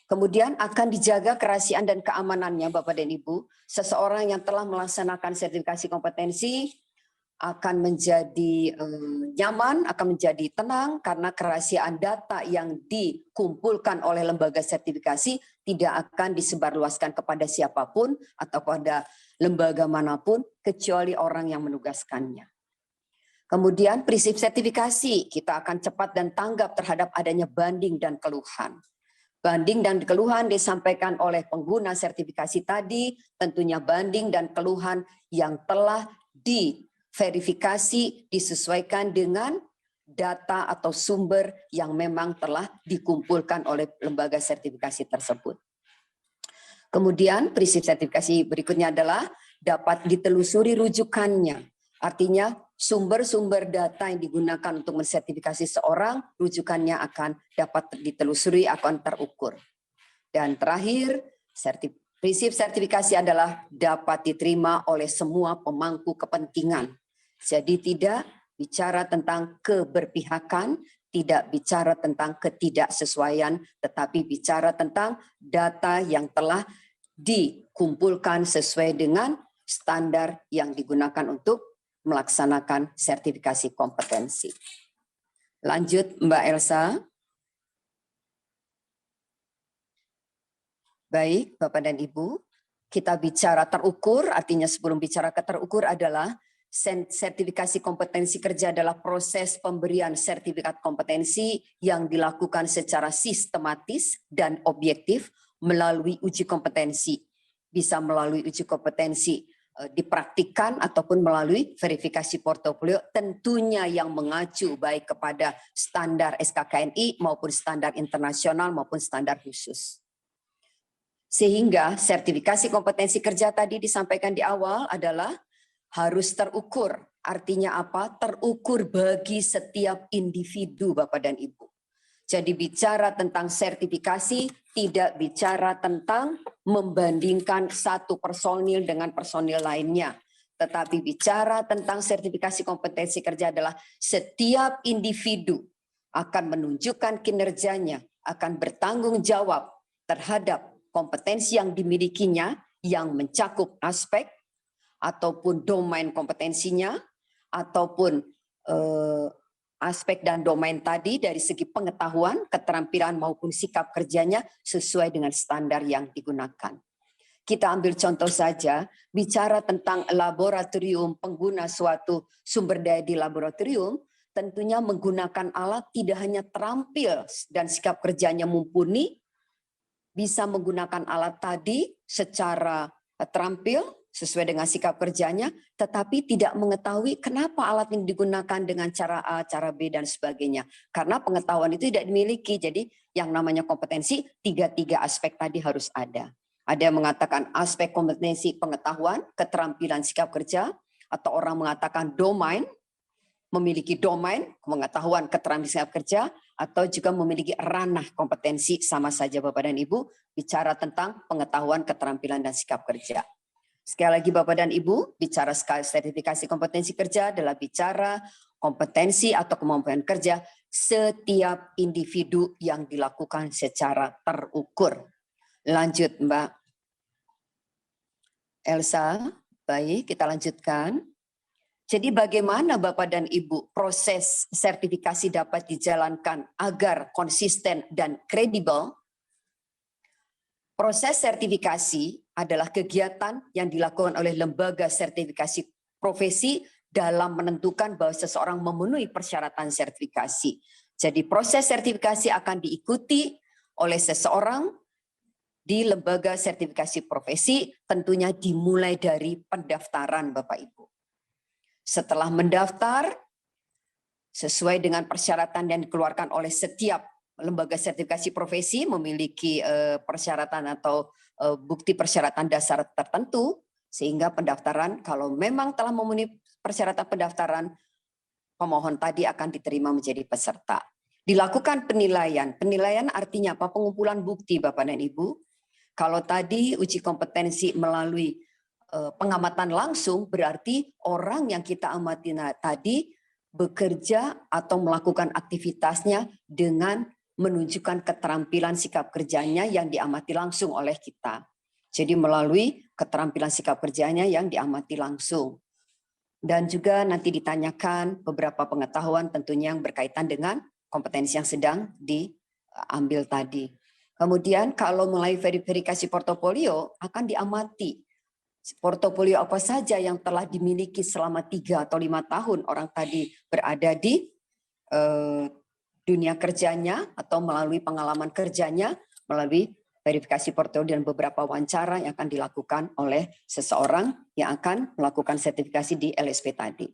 Kemudian akan dijaga kerahasiaan dan keamanannya Bapak dan Ibu. Seseorang yang telah melaksanakan sertifikasi kompetensi akan menjadi nyaman, akan menjadi tenang karena kerahasiaan data yang dikumpulkan oleh lembaga sertifikasi tidak akan disebarluaskan kepada siapapun atau pada lembaga manapun kecuali orang yang menugaskannya. Kemudian prinsip sertifikasi, kita akan cepat dan tanggap terhadap adanya banding dan keluhan. Banding dan keluhan disampaikan oleh pengguna sertifikasi tadi, tentunya banding dan keluhan yang telah diverifikasi disesuaikan dengan data atau sumber yang memang telah dikumpulkan oleh lembaga sertifikasi tersebut. Kemudian prinsip sertifikasi berikutnya adalah dapat ditelusuri rujukannya. Artinya sumber-sumber data yang digunakan untuk mensertifikasi seorang, rujukannya akan dapat ditelusuri, akan terukur. Dan terakhir, prinsip sertifikasi adalah dapat diterima oleh semua pemangku kepentingan. Jadi tidak bicara tentang keberpihakan, tidak bicara tentang ketidaksesuaian, tetapi bicara tentang data yang telah dikumpulkan sesuai dengan standar yang digunakan untuk melaksanakan sertifikasi kompetensi. Lanjut Mbak Elsa. Baik, Bapak dan Ibu, kita bicara terukur, artinya sebelum bicara terukur adalah sertifikasi kompetensi kerja adalah proses pemberian sertifikat kompetensi yang dilakukan secara sistematis dan objektif melalui uji kompetensi. Bisa melalui uji kompetensi dipraktikkan ataupun melalui verifikasi portofolio, tentunya yang mengacu baik kepada standar SKKNI maupun standar internasional maupun standar khusus. Sehingga sertifikasi kompetensi kerja tadi disampaikan di awal adalah harus terukur. Artinya apa? Terukur bagi setiap individu Bapak dan Ibu. Jadi bicara tentang sertifikasi tidak bicara tentang membandingkan satu personil dengan personil lainnya. Tetapi bicara tentang sertifikasi kompetensi kerja adalah setiap individu akan menunjukkan kinerjanya, akan bertanggung jawab terhadap kompetensi yang dimilikinya yang mencakup aspek ataupun domain kompetensinya ataupun aspek dan domain tadi dari segi pengetahuan, keterampilan maupun sikap kerjanya sesuai dengan standar yang digunakan. Kita ambil contoh saja, bicara tentang laboratorium, pengguna suatu sumber daya di laboratorium, tentunya menggunakan alat tidak hanya terampil dan sikap kerjanya mumpuni, bisa menggunakan alat tadi secara terampil sesuai dengan sikap kerjanya, tetapi tidak mengetahui kenapa alat ini digunakan dengan cara A, cara B, dan sebagainya. Karena pengetahuan itu tidak dimiliki, jadi yang namanya kompetensi, tiga aspek tadi harus ada. Ada yang mengatakan aspek kompetensi pengetahuan, keterampilan sikap kerja, atau orang mengatakan domain, memiliki domain, pengetahuan, keterampilan sikap kerja, atau juga memiliki ranah kompetensi, sama saja Bapak dan Ibu, bicara tentang pengetahuan, keterampilan, dan sikap kerja. Sekali lagi Bapak dan Ibu, bicara sertifikasi kompetensi kerja adalah bicara kompetensi atau kemampuan kerja setiap individu yang dilakukan secara terukur. Lanjut Mbak Elsa, baik kita lanjutkan. Jadi bagaimana Bapak dan Ibu proses sertifikasi dapat dijalankan agar konsisten dan kredibel? Proses sertifikasi adalah kegiatan yang dilakukan oleh lembaga sertifikasi profesi dalam menentukan bahwa seseorang memenuhi persyaratan sertifikasi. Jadi proses sertifikasi akan diikuti oleh seseorang di lembaga sertifikasi profesi, tentunya dimulai dari pendaftaran Bapak Ibu. Setelah mendaftar, sesuai dengan persyaratan yang dikeluarkan oleh setiap lembaga sertifikasi profesi memiliki persyaratan atau bukti persyaratan dasar tertentu, sehingga pendaftaran kalau memang telah memenuhi persyaratan pendaftaran, pemohon tadi akan diterima menjadi peserta. Dilakukan penilaian. Penilaian artinya apa? Pengumpulan bukti Bapak dan Ibu. Kalau tadi uji kompetensi melalui pengamatan langsung, berarti orang yang kita amati tadi bekerja atau melakukan aktivitasnya dengan menunjukkan keterampilan sikap kerjanya yang diamati langsung oleh kita. Jadi melalui keterampilan sikap kerjanya yang diamati langsung. Dan juga nanti ditanyakan beberapa pengetahuan tentunya yang berkaitan dengan kompetensi yang sedang diambil tadi. Kemudian kalau mulai verifikasi portofolio akan diamati portofolio apa saja yang telah dimiliki selama 3 atau 5 tahun orang tadi berada di dunia kerjanya atau melalui pengalaman kerjanya, melalui verifikasi portofolio dan beberapa wawancara yang akan dilakukan oleh seseorang yang akan melakukan sertifikasi di LSP tadi.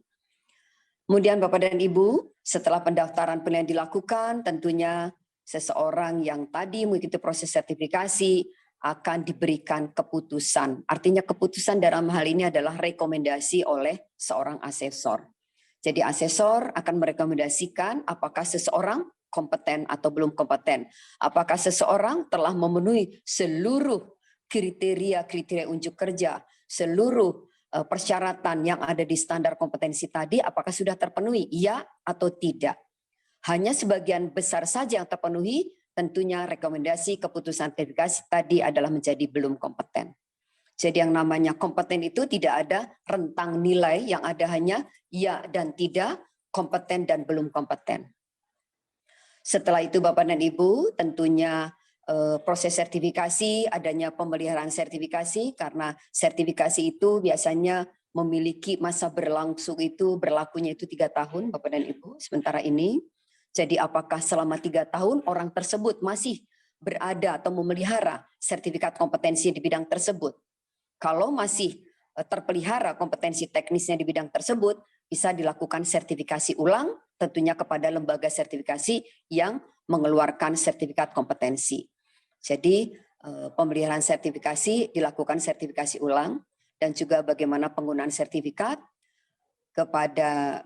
Kemudian Bapak dan Ibu, setelah pendaftaran penilaian dilakukan, tentunya seseorang yang tadi mengikuti proses sertifikasi akan diberikan keputusan. Artinya keputusan dalam hal ini adalah rekomendasi oleh seorang asesor. Jadi asesor akan merekomendasikan apakah seseorang kompeten atau belum kompeten. Apakah seseorang telah memenuhi seluruh kriteria unjuk kerja, seluruh persyaratan yang ada di standar kompetensi tadi apakah sudah terpenuhi, iya atau tidak. Hanya sebagian besar saja yang terpenuhi, tentunya rekomendasi keputusan sertifikasi tadi adalah menjadi belum kompeten. Jadi yang namanya kompeten itu tidak ada rentang nilai, yang ada hanya ya dan tidak, kompeten dan belum kompeten. Setelah itu Bapak dan Ibu, tentunya proses sertifikasi, adanya pemeliharaan sertifikasi, karena sertifikasi itu biasanya memiliki masa berlakunya itu 3 tahun Bapak dan Ibu sementara ini. Jadi apakah selama 3 tahun orang tersebut masih berada atau memelihara sertifikat kompetensi di bidang tersebut? Kalau masih terpelihara kompetensi teknisnya di bidang tersebut, bisa dilakukan sertifikasi ulang tentunya kepada lembaga sertifikasi yang mengeluarkan sertifikat kompetensi. Jadi pemeliharaan sertifikasi dilakukan sertifikasi ulang dan juga bagaimana penggunaan sertifikat kepada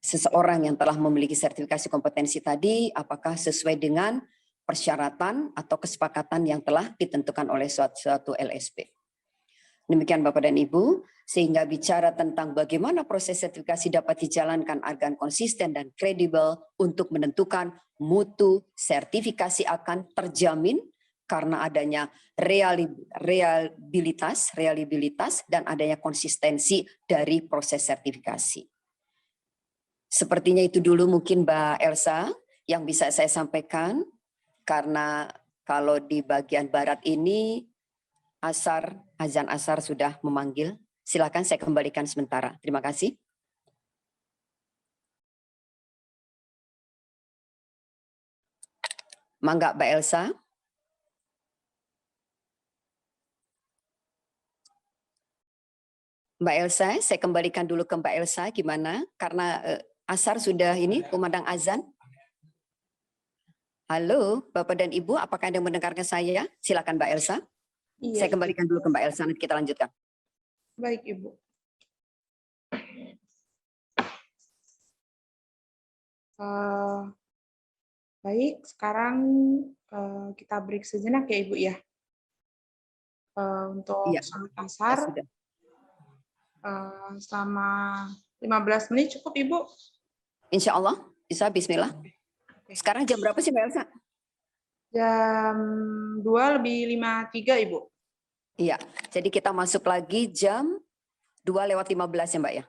seseorang yang telah memiliki sertifikasi kompetensi tadi, apakah sesuai dengan persyaratan atau kesepakatan yang telah ditentukan oleh suatu LSP. Demikian Bapak dan Ibu, sehingga bicara tentang bagaimana proses sertifikasi dapat dijalankan agar konsisten dan kredibel untuk menentukan mutu sertifikasi akan terjamin karena adanya reliabilitas dan adanya konsistensi dari proses sertifikasi. Sepertinya itu dulu mungkin Mbak Elsa yang bisa saya sampaikan, karena kalau di bagian barat ini azan asar sudah memanggil. Silakan saya kembalikan sementara. Terima kasih. Mangga Mbak Elsa. Mbak Elsa, saya kembalikan dulu ke Mbak Elsa. Gimana? Karena asar sudah ini, kumandang azan. Halo, Bapak dan Ibu, apakah Anda mendengarkan saya? Silakan Mbak Elsa. Iya, Saya kembalikan dulu ke Mbak Elsa, nanti kita lanjutkan. baik Ibu. Baik, sekarang kita break sejenak ya Ibu ya. Untuk Iya, sholat asar sudah. selama 15 menit cukup Ibu? Insya Allah, bisa, bismillah. Sekarang jam berapa sih Mbak Elsa? Jam 2:53 Ibu. Iya, jadi kita masuk lagi jam 2:15 ya Mbak ya?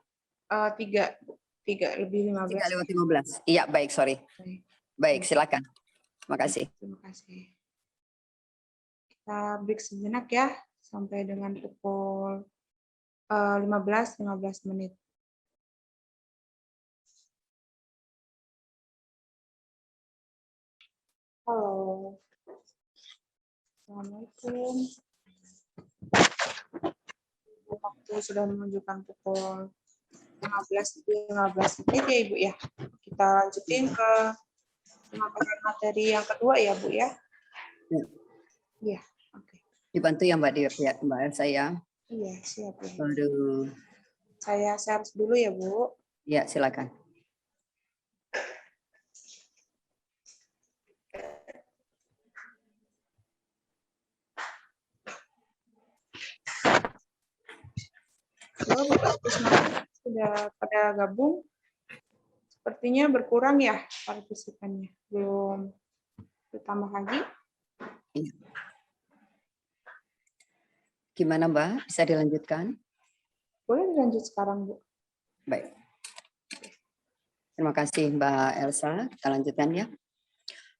3:15. 3:15. Iya, baik, sorry. Baik, silakan. Terima kasih. Terima kasih. Kita break sejenak ya, sampai dengan pukul 15 menit. Halo. Assalamualaikum. Waktu sudah menunjukkan pukul 15 menit ya Ibu ya. Kita lanjutin ke pemaparan materi yang kedua ya Bu ya. Iya, oke. Dibantu ya Mbak Elsa ya. Iya, siap ya. Aduh. Saya share dulu ya Bu. Ya, silakan. Halo Bapak Ibu semuanya, sudah pada gabung? Sepertinya berkurang ya partisipannya, belum bertambah lagi. Iya. Gimana Mbak, bisa dilanjutkan? Boleh dilanjut sekarang Bu. Baik. Terima kasih Mbak Elsa, kita lanjutkan ya.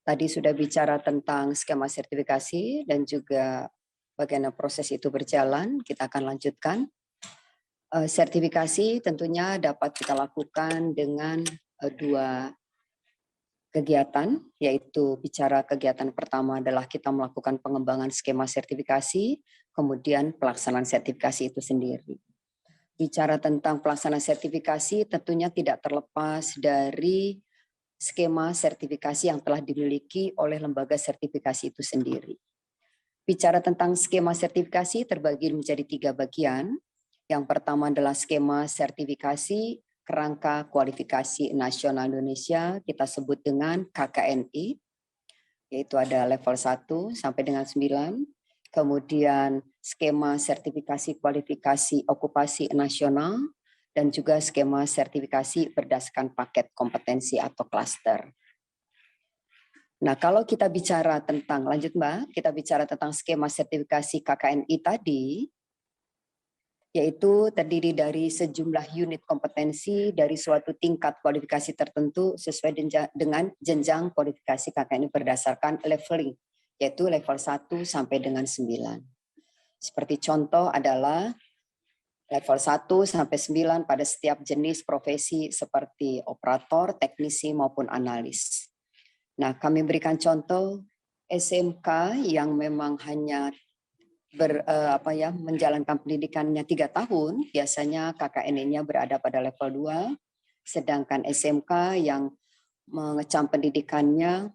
Tadi sudah bicara tentang skema sertifikasi dan juga bagaimana proses itu berjalan, kita akan lanjutkan. Sertifikasi tentunya dapat kita lakukan dengan 2 kegiatan, yaitu bicara kegiatan pertama adalah kita melakukan pengembangan skema sertifikasi, kemudian pelaksanaan sertifikasi itu sendiri. Bicara tentang pelaksanaan sertifikasi tentunya tidak terlepas dari skema sertifikasi yang telah dimiliki oleh lembaga sertifikasi itu sendiri. Bicara tentang skema sertifikasi terbagi menjadi 3 bagian. Yang pertama adalah skema sertifikasi kerangka kualifikasi nasional Indonesia, kita sebut dengan KKNI, yaitu ada level 1 sampai dengan 9. Kemudian skema sertifikasi kualifikasi okupasi nasional, dan juga skema sertifikasi berdasarkan paket kompetensi atau klaster. Nah, kalau kita bicara tentang, lanjut Mbak, kita bicara tentang skema sertifikasi KKNI tadi, yaitu terdiri dari sejumlah unit kompetensi dari suatu tingkat kualifikasi tertentu sesuai dengan jenjang kualifikasi KKNI berdasarkan leveling, yaitu level 1 sampai dengan 9. Seperti contoh adalah level 1 sampai 9 pada setiap jenis profesi seperti operator, teknisi, maupun analis. Nah, kami berikan contoh SMK yang memang hanya menjalankan pendidikannya 3 tahun, biasanya KKNI-nya berada pada level 2, sedangkan SMK yang mengecam pendidikannya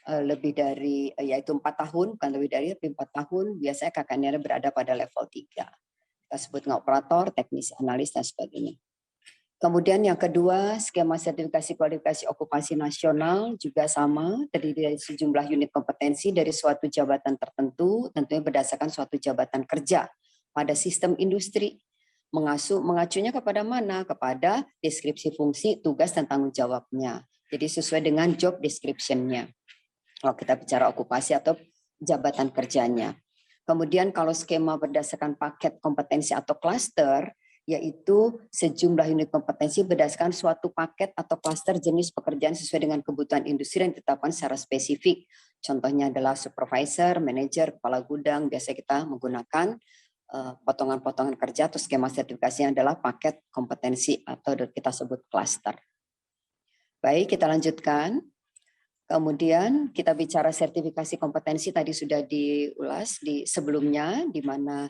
lebih dari, yaitu 4 tahun, bukan lebih dari 4 tahun, biasanya KKNI berada pada level 3. Kita sebut operator, teknis, analis, dan sebagainya. Kemudian yang kedua, skema sertifikasi kualifikasi okupasi nasional juga sama, terdiri dari sejumlah unit kompetensi dari suatu jabatan tertentu, tentunya berdasarkan suatu jabatan kerja pada sistem industri. Mengacunya kepada mana? Kepada deskripsi fungsi, tugas, dan tanggung jawabnya. Jadi sesuai dengan job description-nya. Kalau kita bicara okupasi atau jabatan kerjanya. Kemudian kalau skema berdasarkan paket kompetensi atau klaster, yaitu sejumlah unit kompetensi berdasarkan suatu paket atau klaster jenis pekerjaan sesuai dengan kebutuhan industri yang ditetapkan secara spesifik. Contohnya adalah supervisor, manajer, kepala gudang. Biasanya kita menggunakan potongan-potongan kerja atau skema sertifikasinya adalah paket kompetensi atau kita sebut klaster. Baik, kita lanjutkan. Kemudian kita bicara sertifikasi kompetensi tadi sudah diulas di sebelumnya, di mana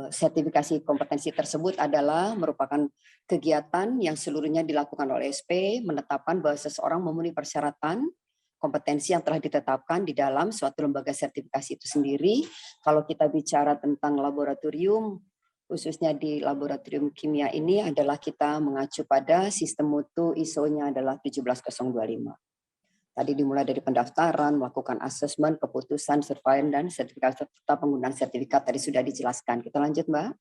sertifikasi kompetensi tersebut adalah merupakan kegiatan yang seluruhnya dilakukan oleh SP, menetapkan bahwa seseorang memenuhi persyaratan kompetensi yang telah ditetapkan di dalam suatu lembaga sertifikasi itu sendiri. Kalau kita bicara tentang laboratorium, khususnya di laboratorium kimia ini adalah kita mengacu pada sistem mutu ISO-nya adalah 17025. Tadi dimulai dari pendaftaran, melakukan asesmen, keputusan, surveillance, dan sertifikat serta penggunaan sertifikat tadi sudah dijelaskan. Kita lanjut, Mbak.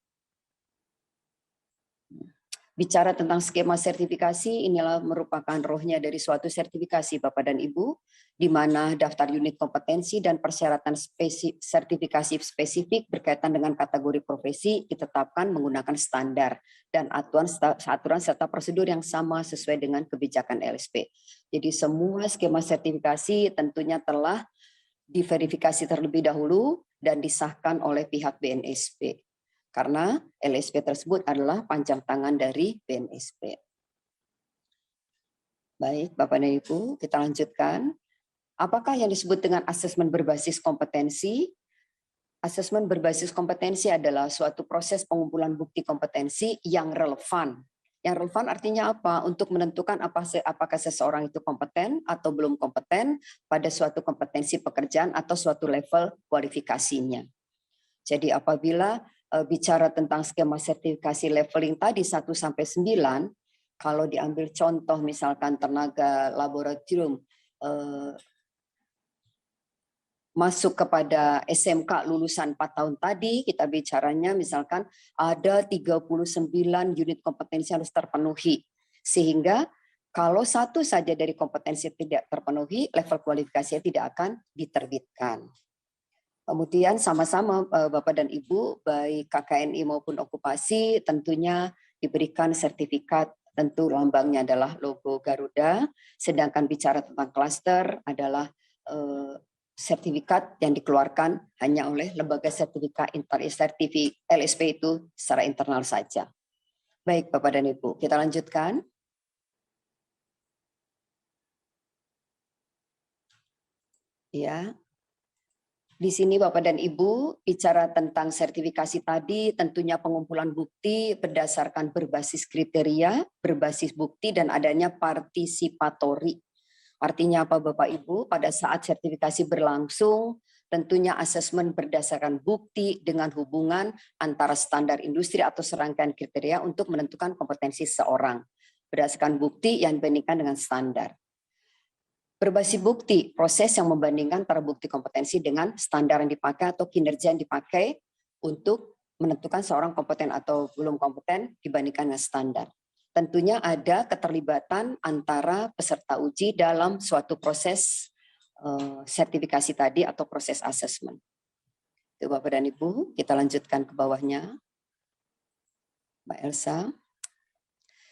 Bicara tentang skema sertifikasi, inilah merupakan rohnya dari suatu sertifikasi Bapak dan Ibu, di mana daftar unit kompetensi dan persyaratan sertifikasi spesifik berkaitan dengan kategori profesi ditetapkan menggunakan standar dan aturan serta prosedur yang sama sesuai dengan kebijakan LSP. Jadi semua skema sertifikasi tentunya telah diverifikasi terlebih dahulu dan disahkan oleh pihak BNSP. Karena LSP tersebut adalah panjang tangan dari BNSP. Baik, Bapak dan Ibu, kita lanjutkan. Apakah yang disebut dengan asesmen berbasis kompetensi? Asesmen berbasis kompetensi adalah suatu proses pengumpulan bukti kompetensi yang relevan. Yang relevan artinya apa? Untuk menentukan apakah seseorang itu kompeten atau belum kompeten pada suatu kompetensi pekerjaan atau suatu level kualifikasinya. Jadi apabila bicara tentang skema sertifikasi leveling tadi 1 sampai 9, kalau diambil contoh misalkan tenaga laboratorium masuk kepada SMK lulusan 4 tahun tadi, kita bicaranya misalkan ada 39 unit kompetensi harus terpenuhi. Sehingga kalau satu saja dari kompetensi tidak terpenuhi, level kualifikasinya tidak akan diterbitkan. Kemudian sama-sama Bapak dan Ibu, baik KKNI maupun okupasi tentunya diberikan sertifikat, tentu lambangnya adalah logo Garuda, sedangkan bicara tentang klaster adalah sertifikat yang dikeluarkan hanya oleh lembaga sertifikat LSP itu secara internal saja. Baik Bapak dan Ibu, kita lanjutkan. Ya. Di sini Bapak dan Ibu bicara tentang sertifikasi tadi, tentunya pengumpulan bukti berdasarkan berbasis kriteria, berbasis bukti, dan adanya partisipatori. Artinya apa Bapak Ibu? Pada saat sertifikasi berlangsung, tentunya asesmen berdasarkan bukti dengan hubungan antara standar industri atau serangkaian kriteria untuk menentukan kompetensi seseorang. Berdasarkan bukti yang dibandingkan dengan standar. Berbasis bukti, proses yang membandingkan antara bukti kompetensi dengan standar yang dipakai atau kinerja yang dipakai untuk menentukan seorang kompeten atau belum kompeten dibandingkan dengan standar. Tentunya ada keterlibatan antara peserta uji dalam suatu proses sertifikasi tadi atau proses asesmen. Itu Bapak dan Ibu, kita lanjutkan ke bawahnya. Mbak Elsa.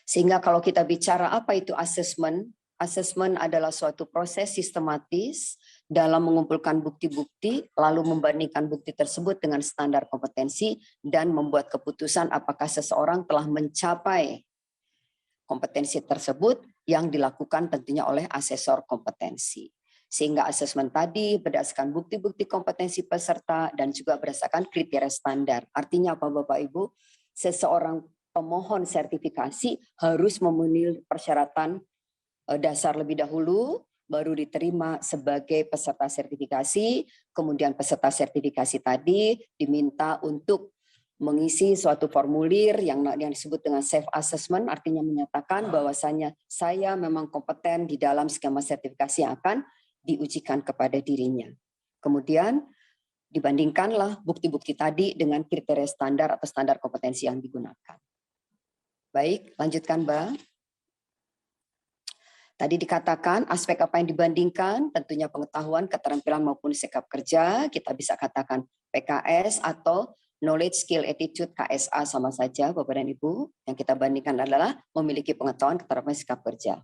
Sehingga kalau kita bicara apa itu asesmen, asesmen adalah suatu proses sistematis dalam mengumpulkan bukti-bukti, lalu membandingkan bukti tersebut dengan standar kompetensi dan membuat keputusan apakah seseorang telah mencapai kompetensi tersebut yang dilakukan tentunya oleh asesor kompetensi. Sehingga asesmen tadi berdasarkan bukti-bukti kompetensi peserta dan juga berdasarkan kriteria standar. Artinya apa Bapak Ibu? Seseorang pemohon sertifikasi harus memenuhi persyaratan dasar lebih dahulu, baru diterima sebagai peserta sertifikasi, kemudian peserta sertifikasi tadi diminta untuk mengisi suatu formulir yang disebut dengan self assessment, artinya menyatakan bahwasannya saya memang kompeten di dalam skema sertifikasi yang akan diujikan kepada dirinya. Kemudian dibandingkanlah bukti-bukti tadi dengan kriteria standar atau standar kompetensi yang digunakan. Baik, lanjutkan Mbak. Tadi dikatakan aspek apa yang dibandingkan, tentunya pengetahuan, keterampilan maupun sikap kerja, kita bisa katakan PKS atau Knowledge, Skill, Attitude, KSA sama saja Bapak dan Ibu. Yang kita bandingkan adalah memiliki pengetahuan, keterampilan, sikap kerja.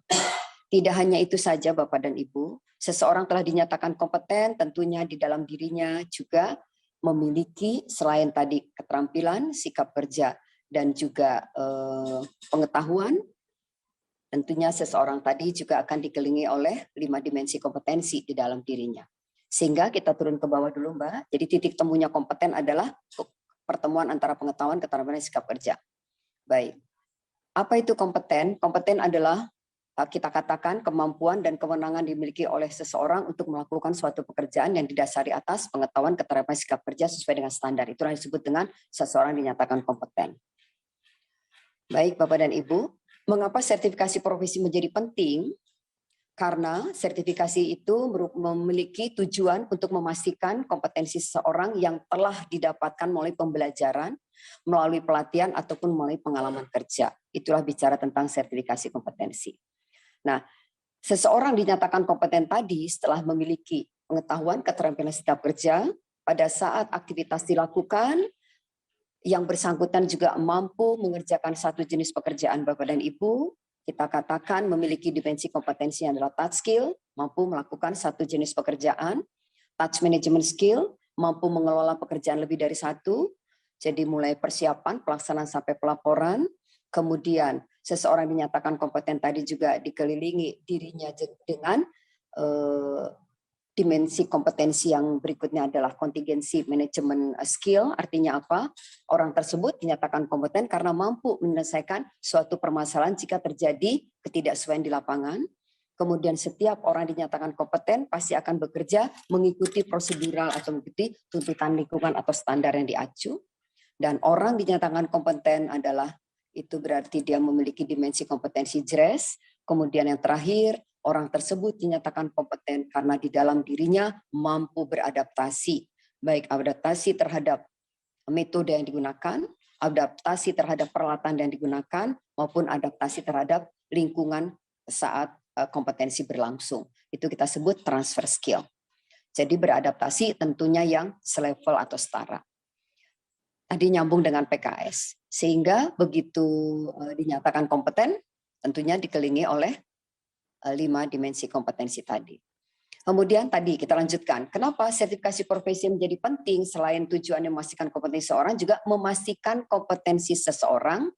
Tidak hanya itu saja Bapak dan Ibu, seseorang telah dinyatakan kompeten, tentunya di dalam dirinya juga memiliki selain tadi keterampilan, sikap kerja, dan juga pengetahuan, tentunya seseorang tadi juga akan dikelilingi oleh 5 dimensi kompetensi di dalam dirinya. Sehingga kita turun ke bawah dulu Mbak. Jadi titik temunya kompeten adalah pertemuan antara pengetahuan, keterampilan, dan sikap kerja. Baik. Apa itu kompeten? Kompeten adalah kita katakan kemampuan dan kewenangan dimiliki oleh seseorang untuk melakukan suatu pekerjaan yang didasari atas pengetahuan, keterampilan, sikap kerja sesuai dengan standar. Itulah yang disebut dengan seseorang dinyatakan kompeten. Baik Bapak dan Ibu. Mengapa sertifikasi profesi menjadi penting? Karena sertifikasi itu memiliki tujuan untuk memastikan kompetensi seseorang yang telah didapatkan melalui pembelajaran, melalui pelatihan, ataupun melalui pengalaman kerja. Itulah bicara tentang sertifikasi kompetensi. Nah, seseorang dinyatakan kompeten tadi setelah memiliki pengetahuan, keterampilan, sikap kerja, pada saat aktivitas dilakukan, yang bersangkutan juga mampu mengerjakan satu jenis pekerjaan Bapak dan Ibu, kita katakan memiliki dimensi kompetensi yang adalah touch skill, mampu melakukan satu jenis pekerjaan, touch management skill, mampu mengelola pekerjaan lebih dari satu, jadi mulai persiapan, pelaksanaan sampai pelaporan, kemudian seseorang dinyatakan kompeten tadi juga dikelilingi dirinya dengan dimensi kompetensi yang berikutnya adalah contingency management skill, artinya apa? Orang tersebut dinyatakan kompeten karena mampu menyelesaikan suatu permasalahan jika terjadi ketidaksesuaian di lapangan. Kemudian setiap orang dinyatakan kompeten pasti akan bekerja mengikuti prosedural atau mengikuti tuntutan lingkungan atau standar yang diacu. Dan orang dinyatakan kompeten adalah itu berarti dia memiliki dimensi kompetensi JRES. Kemudian yang terakhir, orang tersebut dinyatakan kompeten karena di dalam dirinya mampu beradaptasi, baik adaptasi terhadap metode yang digunakan, adaptasi terhadap peralatan yang digunakan, maupun adaptasi terhadap lingkungan saat kompetensi berlangsung. Itu kita sebut transfer skill. Jadi beradaptasi tentunya yang selevel atau setara. Tadi nyambung dengan PKS. Sehingga begitu dinyatakan kompeten, tentunya dikelilingi oleh 5 dimensi kompetensi tadi. Kemudian tadi kita lanjutkan, kenapa sertifikasi profesi menjadi penting selain tujuannya memastikan kompetensi seseorang, juga memastikan kompetensi seseorang.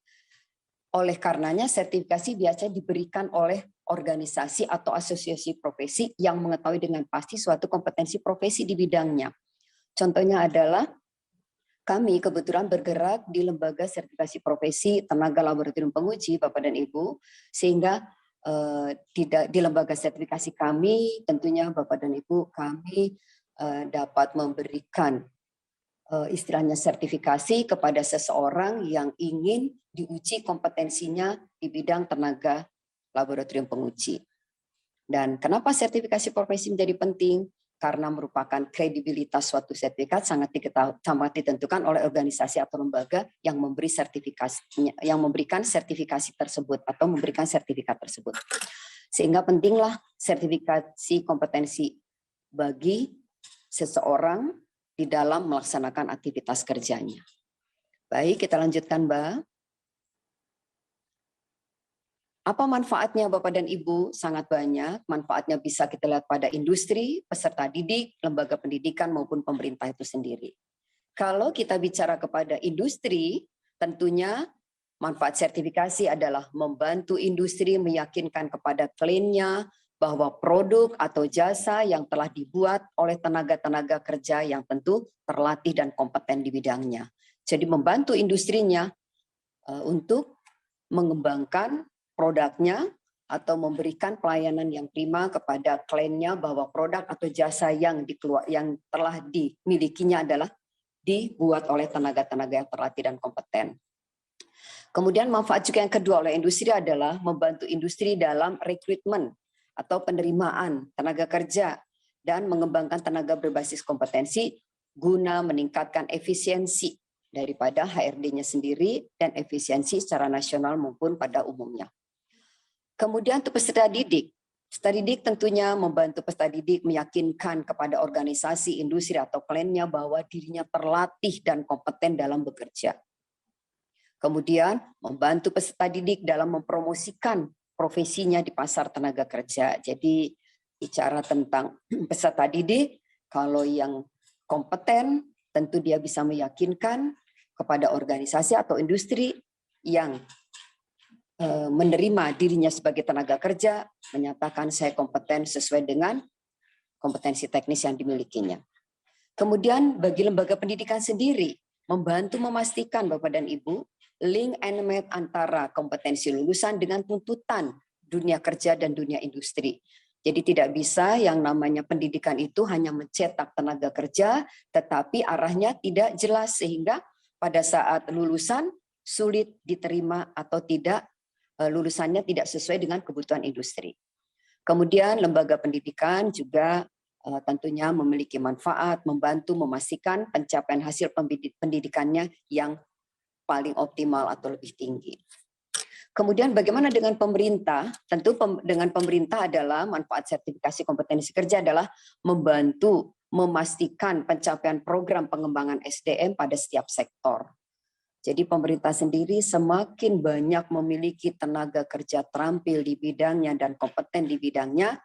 Oleh karenanya sertifikasi biasanya diberikan oleh organisasi atau asosiasi profesi yang mengetahui dengan pasti suatu kompetensi profesi di bidangnya. Contohnya adalah kami kebetulan bergerak di lembaga sertifikasi profesi tenaga laboratorium penguji Bapak dan Ibu, sehingga di lembaga sertifikasi kami, tentunya Bapak dan Ibu, kami dapat memberikan istilahnya sertifikasi kepada seseorang yang ingin diuji kompetensinya di bidang tenaga laboratorium penguji. Dan kenapa sertifikasi profesi menjadi penting? Karena merupakan kredibilitas suatu sertifikat sangat ditentukan oleh organisasi atau lembaga yang memberikan sertifikasi tersebut atau memberikan sertifikat tersebut. Sehingga pentinglah sertifikasi kompetensi bagi seseorang di dalam melaksanakan aktivitas kerjanya. Baik, kita lanjutkan, Mbak. Apa manfaatnya Bapak dan Ibu? Sangat banyak. Manfaatnya bisa kita lihat pada industri, peserta didik, lembaga pendidikan maupun pemerintah itu sendiri. Kalau kita bicara kepada industri, tentunya manfaat sertifikasi adalah membantu industri meyakinkan kepada kliennya bahwa produk atau jasa yang telah dibuat oleh tenaga-tenaga kerja yang tentu terlatih dan kompeten di bidangnya. Jadi membantu industrinya untuk mengembangkan produknya atau memberikan pelayanan yang prima kepada kliennya bahwa produk atau jasa yang telah dimilikinya adalah dibuat oleh tenaga-tenaga yang terlatih dan kompeten. Kemudian manfaat juga yang kedua oleh industri adalah membantu industri dalam rekrutmen atau penerimaan tenaga kerja dan mengembangkan tenaga berbasis kompetensi guna meningkatkan efisiensi daripada HRD-nya sendiri dan efisiensi secara nasional maupun pada umumnya. Kemudian untuk peserta didik tentunya membantu peserta didik meyakinkan kepada organisasi, industri atau kliennya bahwa dirinya terlatih dan kompeten dalam bekerja. Kemudian membantu peserta didik dalam mempromosikan profesinya di pasar tenaga kerja. Jadi bicara tentang peserta didik, kalau yang kompeten tentu dia bisa meyakinkan kepada organisasi atau industri yang menerima dirinya sebagai tenaga kerja, menyatakan saya kompeten sesuai dengan kompetensi teknis yang dimilikinya. Kemudian bagi lembaga pendidikan sendiri, membantu memastikan Bapak dan Ibu, link and match antara kompetensi lulusan dengan tuntutan dunia kerja dan dunia industri. Jadi tidak bisa yang namanya pendidikan itu hanya mencetak tenaga kerja, tetapi arahnya tidak jelas sehingga pada saat lulusan sulit diterima atau tidak lulusannya tidak sesuai dengan kebutuhan industri. Kemudian lembaga pendidikan juga tentunya memiliki manfaat, membantu memastikan pencapaian hasil pendidikannya yang paling optimal atau lebih tinggi. Kemudian bagaimana dengan pemerintah? Tentu dengan pemerintah adalah manfaat sertifikasi kompetensi kerja adalah membantu memastikan pencapaian program pengembangan SDM pada setiap sektor. Jadi pemerintah sendiri semakin banyak memiliki tenaga kerja terampil di bidangnya dan kompeten di bidangnya,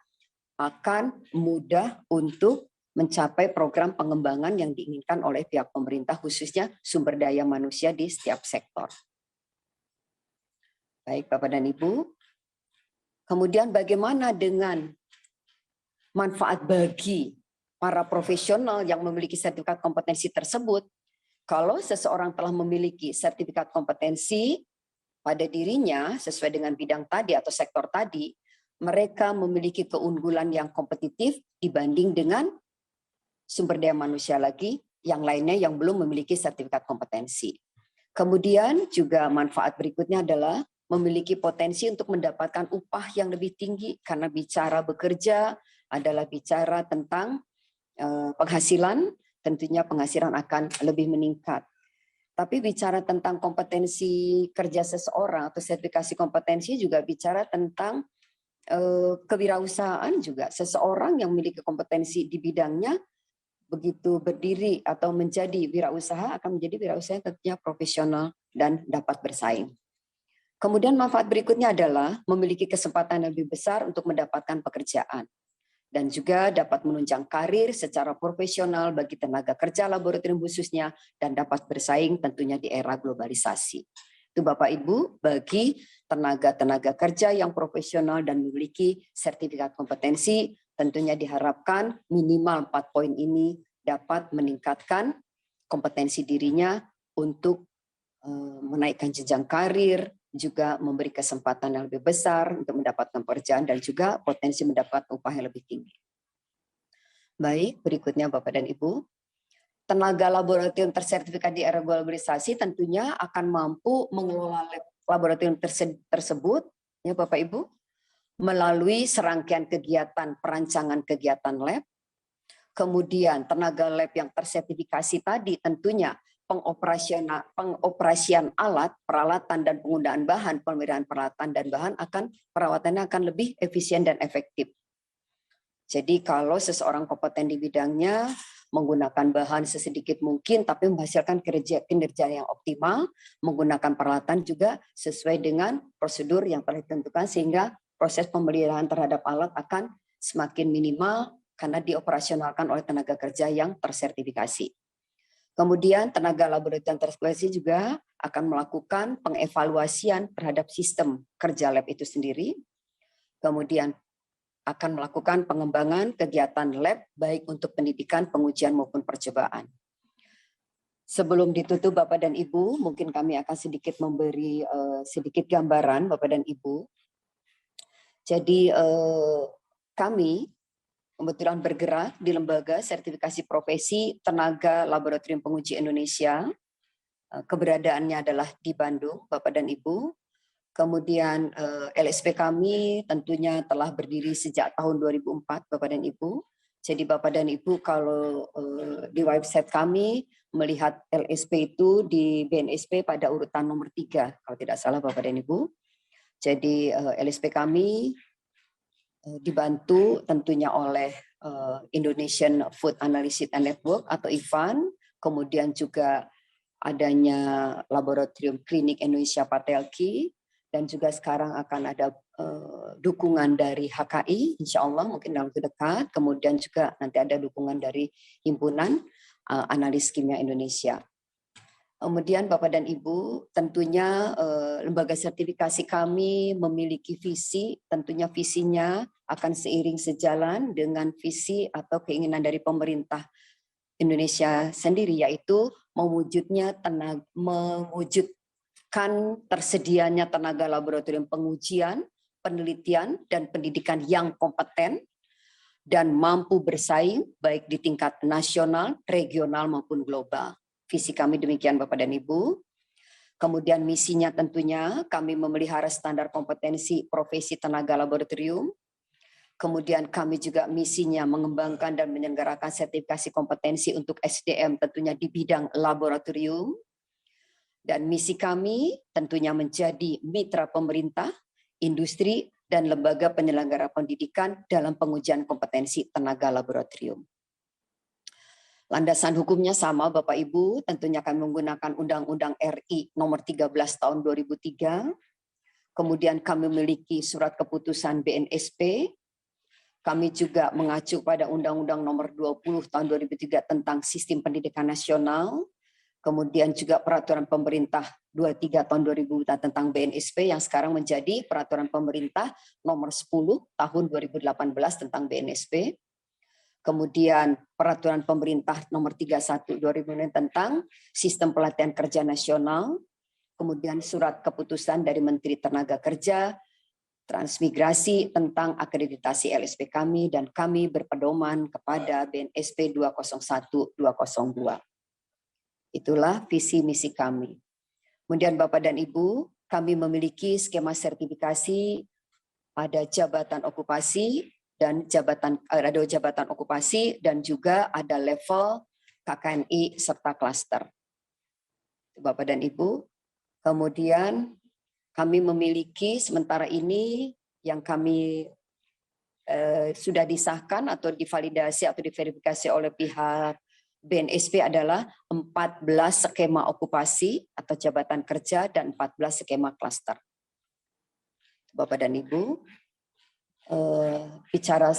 akan mudah untuk mencapai program pengembangan yang diinginkan oleh pihak pemerintah, khususnya sumber daya manusia di setiap sektor. Baik Bapak dan Ibu. Kemudian bagaimana dengan manfaat bagi para profesional yang memiliki sertifikat kompetensi tersebut? Kalau seseorang telah memiliki sertifikat kompetensi pada dirinya sesuai dengan bidang tadi atau sektor tadi, mereka memiliki keunggulan yang kompetitif dibanding dengan sumber daya manusia lagi yang lainnya yang belum memiliki sertifikat kompetensi. Kemudian juga manfaat berikutnya adalah memiliki potensi untuk mendapatkan upah yang lebih tinggi karena bicara bekerja adalah bicara tentang penghasilan. Tentunya penghasilan akan lebih meningkat. Tapi bicara tentang kompetensi kerja seseorang atau sertifikasi kompetensi juga bicara tentang kewirausahaan juga. Seseorang yang memiliki kompetensi di bidangnya begitu berdiri atau menjadi wirausaha akan menjadi wirausaha yang tentunya profesional dan dapat bersaing. Kemudian manfaat berikutnya adalah memiliki kesempatan yang lebih besar untuk mendapatkan pekerjaan. Dan juga dapat menunjang karir secara profesional bagi tenaga kerja laboratorium khususnya dan dapat bersaing tentunya di era globalisasi. Itu Bapak Ibu bagi tenaga-tenaga kerja yang profesional dan memiliki sertifikat kompetensi tentunya diharapkan minimal 4 poin ini dapat meningkatkan kompetensi dirinya untuk menaikkan jenjang karir, juga memberi kesempatan yang lebih besar untuk mendapatkan pekerjaan dan juga potensi mendapat upah yang lebih tinggi. Baik, berikutnya Bapak dan Ibu. Tenaga laboratorium tersertifikat di era globalisasi tentunya akan mampu mengelola laboratorium tersebut, ya Bapak Ibu, melalui serangkaian kegiatan perancangan kegiatan lab, kemudian tenaga lab yang tersertifikasi tadi tentunya pengoperasian alat, peralatan, dan penggunaan bahan, pemeliharaan peralatan dan bahan perawatannya akan lebih efisien dan efektif. Jadi kalau seseorang kompeten di bidangnya, menggunakan bahan sesedikit mungkin, tapi menghasilkan kinerja yang optimal, menggunakan peralatan juga sesuai dengan prosedur yang telah ditentukan, sehingga proses pemeliharaan terhadap alat akan semakin minimal karena dioperasionalkan oleh tenaga kerja yang tersertifikasi. Kemudian tenaga laboratorium tersertifikasi juga akan melakukan pengevaluasian terhadap sistem kerja lab itu sendiri, kemudian akan melakukan pengembangan kegiatan lab baik untuk pendidikan, pengujian maupun percobaan. Sebelum ditutup Bapak dan Ibu, mungkin kami akan sedikit memberi sedikit gambaran Bapak dan Ibu. Jadi kami kebetulan bergerak di Lembaga Sertifikasi Profesi Tenaga Laboratorium Penguji Indonesia. Keberadaannya adalah di Bandung, Bapak dan Ibu. Kemudian LSP kami tentunya telah berdiri sejak tahun 2004, Bapak dan Ibu. Jadi Bapak dan Ibu kalau di website kami melihat LSP itu di BNSP pada urutan nomor 3, kalau tidak salah Bapak dan Ibu. Jadi LSP kami dibantu tentunya oleh Indonesian Food Analysis and Network atau IFAN, kemudian juga adanya Laboratorium Klinik Indonesia Patelki, dan juga sekarang akan ada dukungan dari HKI, insya Allah mungkin dalam waktu dekat, kemudian juga nanti ada dukungan dari Himpunan Analis Kimia Indonesia. Kemudian Bapak dan Ibu, tentunya lembaga sertifikasi kami memiliki visi, tentunya visinya akan seiring sejalan dengan visi atau keinginan dari pemerintah Indonesia sendiri, yaitu mewujudkan tersedianya tenaga laboratorium pengujian, penelitian, dan pendidikan yang kompeten dan mampu bersaing baik di tingkat nasional, regional, maupun global. Visi kami demikian Bapak dan Ibu. Kemudian misinya tentunya kami memelihara standar kompetensi profesi tenaga laboratorium. Kemudian kami juga misinya mengembangkan dan menyelenggarakan sertifikasi kompetensi untuk SDM tentunya di bidang laboratorium. Dan misi kami tentunya menjadi mitra pemerintah, industri, dan lembaga penyelenggara pendidikan dalam pengujian kompetensi tenaga laboratorium. Landasan hukumnya sama Bapak Ibu, tentunya kami menggunakan Undang-Undang RI nomor 13 tahun 2003. Kemudian kami memiliki surat keputusan BNSP. Kami juga mengacu pada Undang-Undang nomor 20 tahun 2003 tentang Sistem Pendidikan Nasional. Kemudian juga peraturan pemerintah 23 tahun 2000 tentang BNSP yang sekarang menjadi peraturan pemerintah nomor 10 tahun 2018 tentang BNSP. Kemudian peraturan pemerintah nomor 31 2009 tentang sistem pelatihan kerja nasional. Kemudian surat keputusan dari Menteri Tenaga Kerja, transmigrasi tentang akreditasi LSP kami, dan kami berpedoman kepada BNSP 201-202. Itulah visi misi kami. Kemudian Bapak dan Ibu, kami memiliki skema sertifikasi, ada jabatan okupasi dan ada jabatan okupasi dan juga ada level KKNI serta klaster. Bapak dan Ibu, kemudian kami memiliki sementara ini yang kami sudah disahkan atau divalidasi atau diverifikasi oleh pihak BNSP adalah 14 skema okupasi atau jabatan kerja dan 14 skema klaster. Bapak dan Ibu, bicara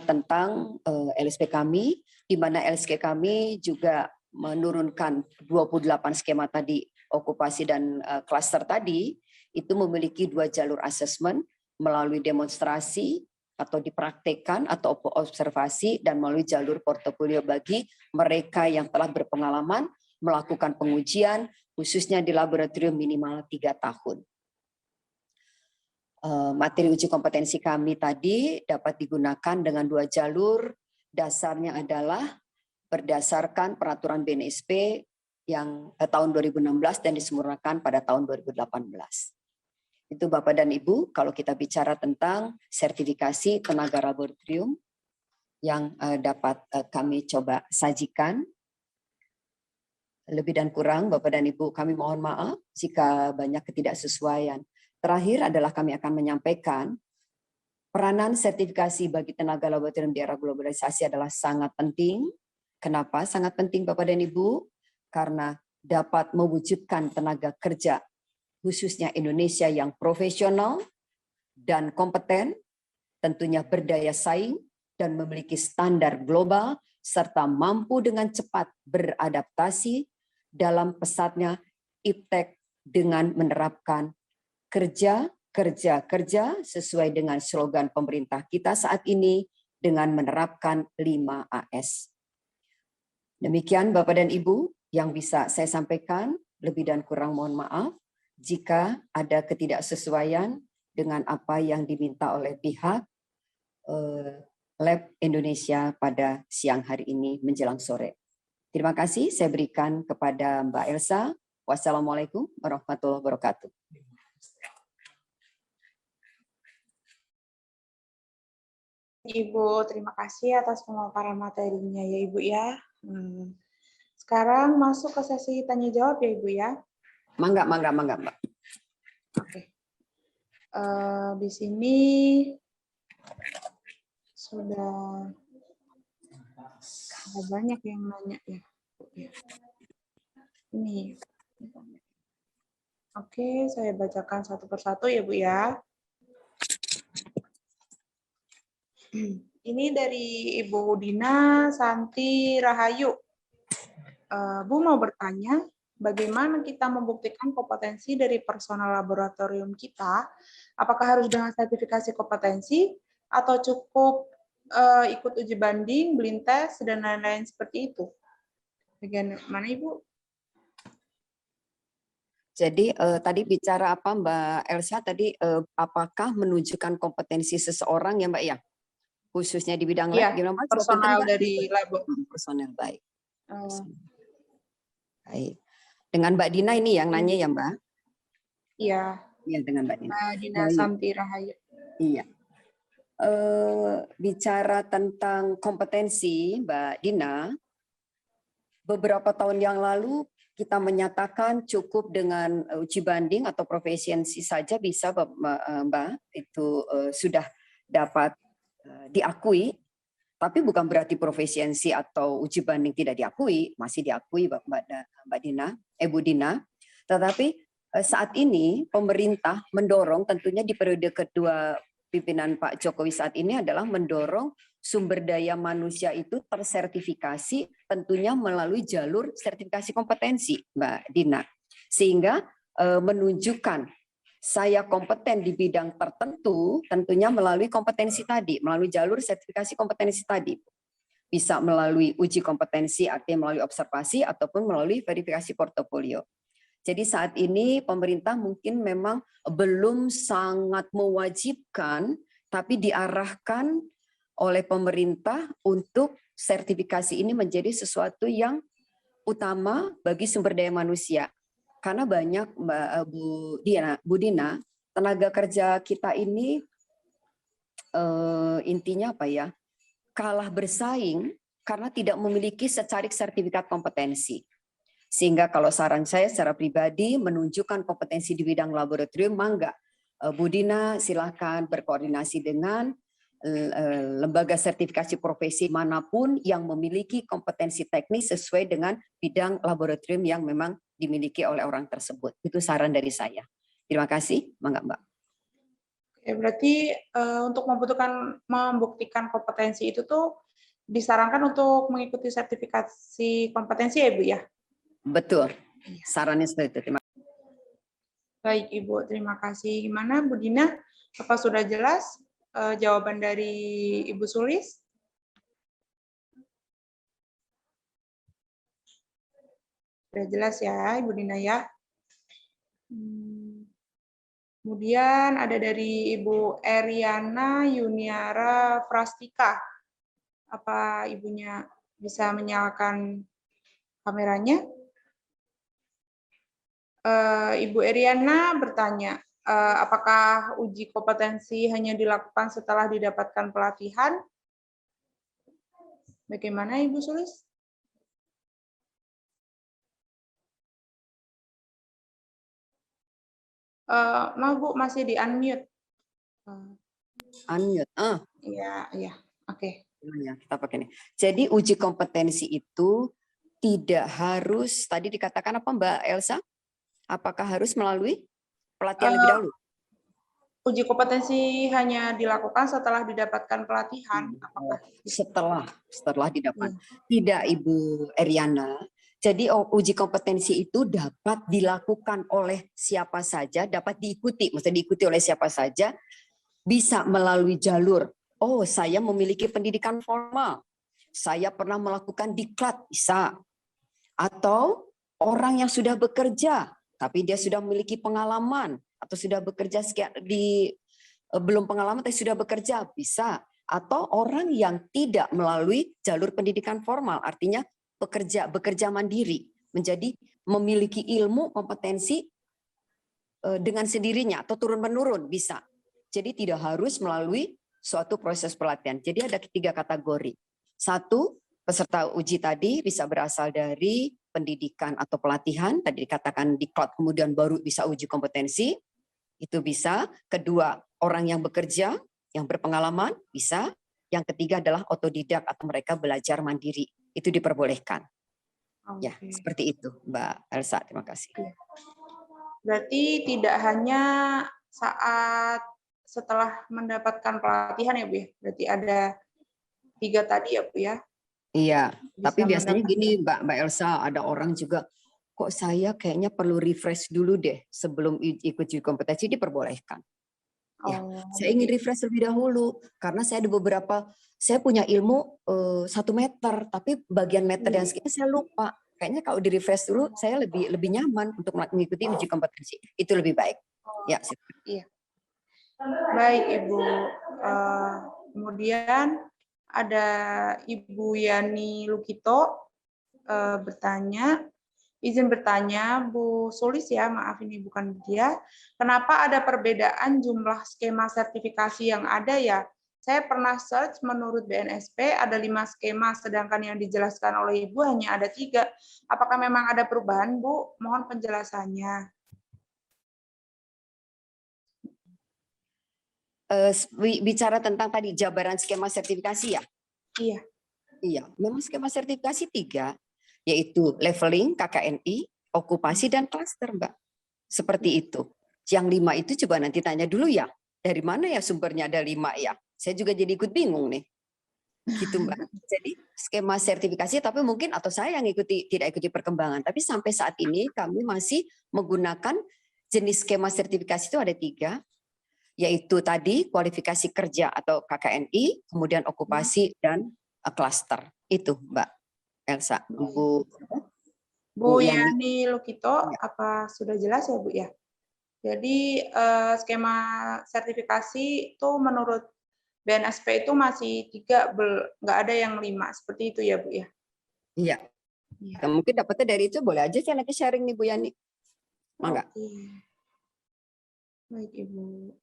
tentang LSP kami, di mana LSP kami juga menurunkan 28 skema tadi, okupasi dan klaster tadi, itu memiliki 2 jalur asesmen melalui demonstrasi atau dipraktekkan atau observasi dan melalui jalur portofolio bagi mereka yang telah berpengalaman melakukan pengujian khususnya di laboratorium minimal 3 tahun. Materi uji kompetensi kami tadi dapat digunakan dengan 2 jalur. Dasarnya adalah berdasarkan peraturan BNSP yang tahun 2016 dan disempurnakan pada tahun 2018. Itu Bapak dan Ibu, kalau kita bicara tentang sertifikasi tenaga laboratorium yang dapat kami coba sajikan. Lebih dan kurang Bapak dan Ibu, kami mohon maaf jika banyak ketidaksesuaian. Terakhir adalah kami akan menyampaikan peranan sertifikasi bagi tenaga laboratorium di era globalisasi adalah sangat penting. Kenapa sangat penting Bapak dan Ibu? Karena dapat mewujudkan tenaga kerja khususnya Indonesia yang profesional dan kompeten, tentunya berdaya saing dan memiliki standar global, serta mampu dengan cepat beradaptasi dalam pesatnya iptek dengan menerapkan kerja sesuai dengan slogan pemerintah kita saat ini dengan menerapkan 5AS. Demikian Bapak dan Ibu yang bisa saya sampaikan, lebih dan kurang mohon maaf jika ada ketidaksesuaian dengan apa yang diminta oleh pihak Lab Indonesia pada siang hari ini menjelang sore. Terima kasih, saya berikan kepada Mbak Elsa. Wassalamualaikum warahmatullahi wabarakatuh. Ibu, terima kasih atas pemaparan materinya ya Ibu ya. Sekarang masuk ke sesi tanya jawab ya Ibu ya. Mangga Mbak. Oke. Di sini sudah ada banyak yang nanya ya. Ini. Oke, saya bacakan satu persatu ya Bu ya. Ini dari Ibu Dina Santi Rahayu. Bu mau bertanya, bagaimana kita membuktikan kompetensi dari personal laboratorium kita? Apakah harus dengan sertifikasi kompetensi atau cukup ikut uji banding, blind test, dan lain-lain seperti itu? Bagaimana Ibu? Jadi tadi bicara apa Mbak Elsa tadi, apakah menunjukkan kompetensi seseorang ya Mbak ya? Khususnya di bidang lab, gimana Mbak? Personal dari lab. Personal, baik. Baik. Dengan Mbak Dina ini yang nanya ya Mbak? Iya. Iya dengan Mbak Dina. Mbak Dina Santi Rahayu. Iya. Bicara tentang kompetensi Mbak Dina, beberapa tahun yang lalu kita menyatakan cukup dengan uji banding atau profesiensi saja bisa Mbak, itu sudah dapat diakui, tapi bukan berarti profesiensi atau uji banding tidak diakui, masih diakui Bu Dina. Tetapi saat ini pemerintah mendorong tentunya di periode kedua pimpinan Pak Jokowi saat ini adalah mendorong sumber daya manusia itu tersertifikasi tentunya melalui jalur sertifikasi kompetensi Mbak Dina. Sehingga menunjukkan saya kompeten di bidang tertentu tentunya melalui kompetensi tadi, melalui jalur sertifikasi kompetensi tadi. Bisa melalui uji kompetensi artinya melalui observasi ataupun melalui verifikasi portofolio. Jadi saat ini pemerintah mungkin memang belum sangat mewajibkan tapi diarahkan oleh pemerintah untuk sertifikasi ini menjadi sesuatu yang utama bagi sumber daya manusia. Karena banyak Bu Dina, tenaga kerja kita ini intinya apa ya, kalah bersaing karena tidak memiliki secarik sertifikat kompetensi. Sehingga kalau saran saya secara pribadi menunjukkan kompetensi di bidang laboratorium, mangga Bu Dina silakan berkoordinasi dengan lembaga sertifikasi profesi manapun yang memiliki kompetensi teknis sesuai dengan bidang laboratorium yang memang dimiliki oleh orang tersebut. Itu saran dari saya. Terima kasih, mangga Mbak. Oke, berarti untuk membuktikan kompetensi itu tuh disarankan untuk mengikuti sertifikasi kompetensi ya Bu ya? Betul, sarannya seperti itu. Terima kasih. Baik Ibu, terima kasih. Gimana Bu Dina? Apa sudah jelas jawaban dari Ibu Sulis? Sudah jelas ya Ibu Dina ya. Kemudian ada dari Ibu Eriana Yuniara Frastika. Apa Ibunya bisa menyalakan kameranya? Ibu Eriana bertanya, apakah uji kompetensi hanya dilakukan setelah didapatkan pelatihan? Bagaimana Ibu Sulis? Maaf Bu, masih di unmute. Unmute. Iya, iya. Oke. Ya, kita pakai ini. Jadi uji kompetensi itu tidak harus, tadi dikatakan apa Mbak Elsa? Apakah harus melalui pelatihan lebih dahulu? Uji kompetensi hanya dilakukan setelah didapatkan pelatihan. Apakah Setelah didapat. Tidak Ibu Eriana. Jadi uji kompetensi itu dapat dilakukan oleh siapa saja, dapat diikuti, maksudnya diikuti oleh siapa saja, bisa melalui jalur. Oh, saya memiliki pendidikan formal. Saya pernah melakukan diklat, bisa. Atau orang yang sudah bekerja, tapi dia sudah memiliki pengalaman, atau sudah bekerja belum pengalaman, tapi sudah bekerja, bisa. Atau orang yang tidak melalui jalur pendidikan formal, artinya bekerja mandiri, menjadi memiliki ilmu, kompetensi dengan sendirinya, atau turun-menurun, bisa. Jadi tidak harus melalui suatu proses pelatihan. Jadi ada 3 kategori. 1, peserta uji tadi bisa berasal dari pendidikan atau pelatihan, tadi dikatakan diklat kemudian baru bisa uji kompetensi, itu bisa. Kedua, orang yang bekerja, yang berpengalaman, bisa. Yang ketiga adalah otodidak atau mereka belajar mandiri, itu diperbolehkan. Ya, seperti itu Mbak Elsa, terima kasih. Berarti tidak hanya saat setelah mendapatkan pelatihan ya Bu ya? Berarti ada 3 tadi ya Bu ya? Iya, Bisa tapi biasanya mendapatkan. gini Mbak Elsa, ada orang juga, kok saya kayaknya perlu refresh dulu deh sebelum ikut uji kompetensi, diperbolehkan. Ya, saya ingin refresh lebih dahulu karena saya ada saya punya ilmu 1 meter, tapi bagian meter yang sekian saya lupa. Kayaknya kalau di refresh dulu saya lebih nyaman untuk mengikuti uji kompetensi. Itu lebih baik. Ya, iya. Baik Ibu. Kemudian ada Ibu Yani Lukito izin bertanya, Bu Sulis ya, maaf ini bukan dia. Kenapa ada perbedaan jumlah skema sertifikasi yang ada ya? Saya pernah search menurut BNSP ada 5 skema, sedangkan yang dijelaskan oleh Ibu hanya ada 3. Apakah memang ada perubahan, Bu? Mohon penjelasannya. Bicara tentang tadi jabaran skema sertifikasi ya? Iya. Iya, memang skema sertifikasi 3, yaitu leveling, KKNI, okupasi, dan klaster, Mbak. Seperti itu. Yang 5 itu coba nanti tanya dulu ya, dari mana ya sumbernya ada 5 ya? Saya juga jadi ikut bingung nih. Gitu Mbak. Jadi skema sertifikasi, tapi mungkin atau saya yang tidak ikuti perkembangan, tapi sampai saat ini kami masih menggunakan jenis skema sertifikasi itu ada 3, yaitu tadi kualifikasi kerja atau KKNI, kemudian okupasi dan klaster. Itu Mbak Elsa. Bu Yani Lukito, apa sudah jelas ya Bu ya? Jadi skema sertifikasi itu menurut BNSP itu masih 3, nggak ada yang 5, seperti itu ya Bu ya? Iya. Ya. Mungkin dapatnya dari itu, boleh aja saya nanti sharing nih Bu Yani. Mangga. Baik Ibu.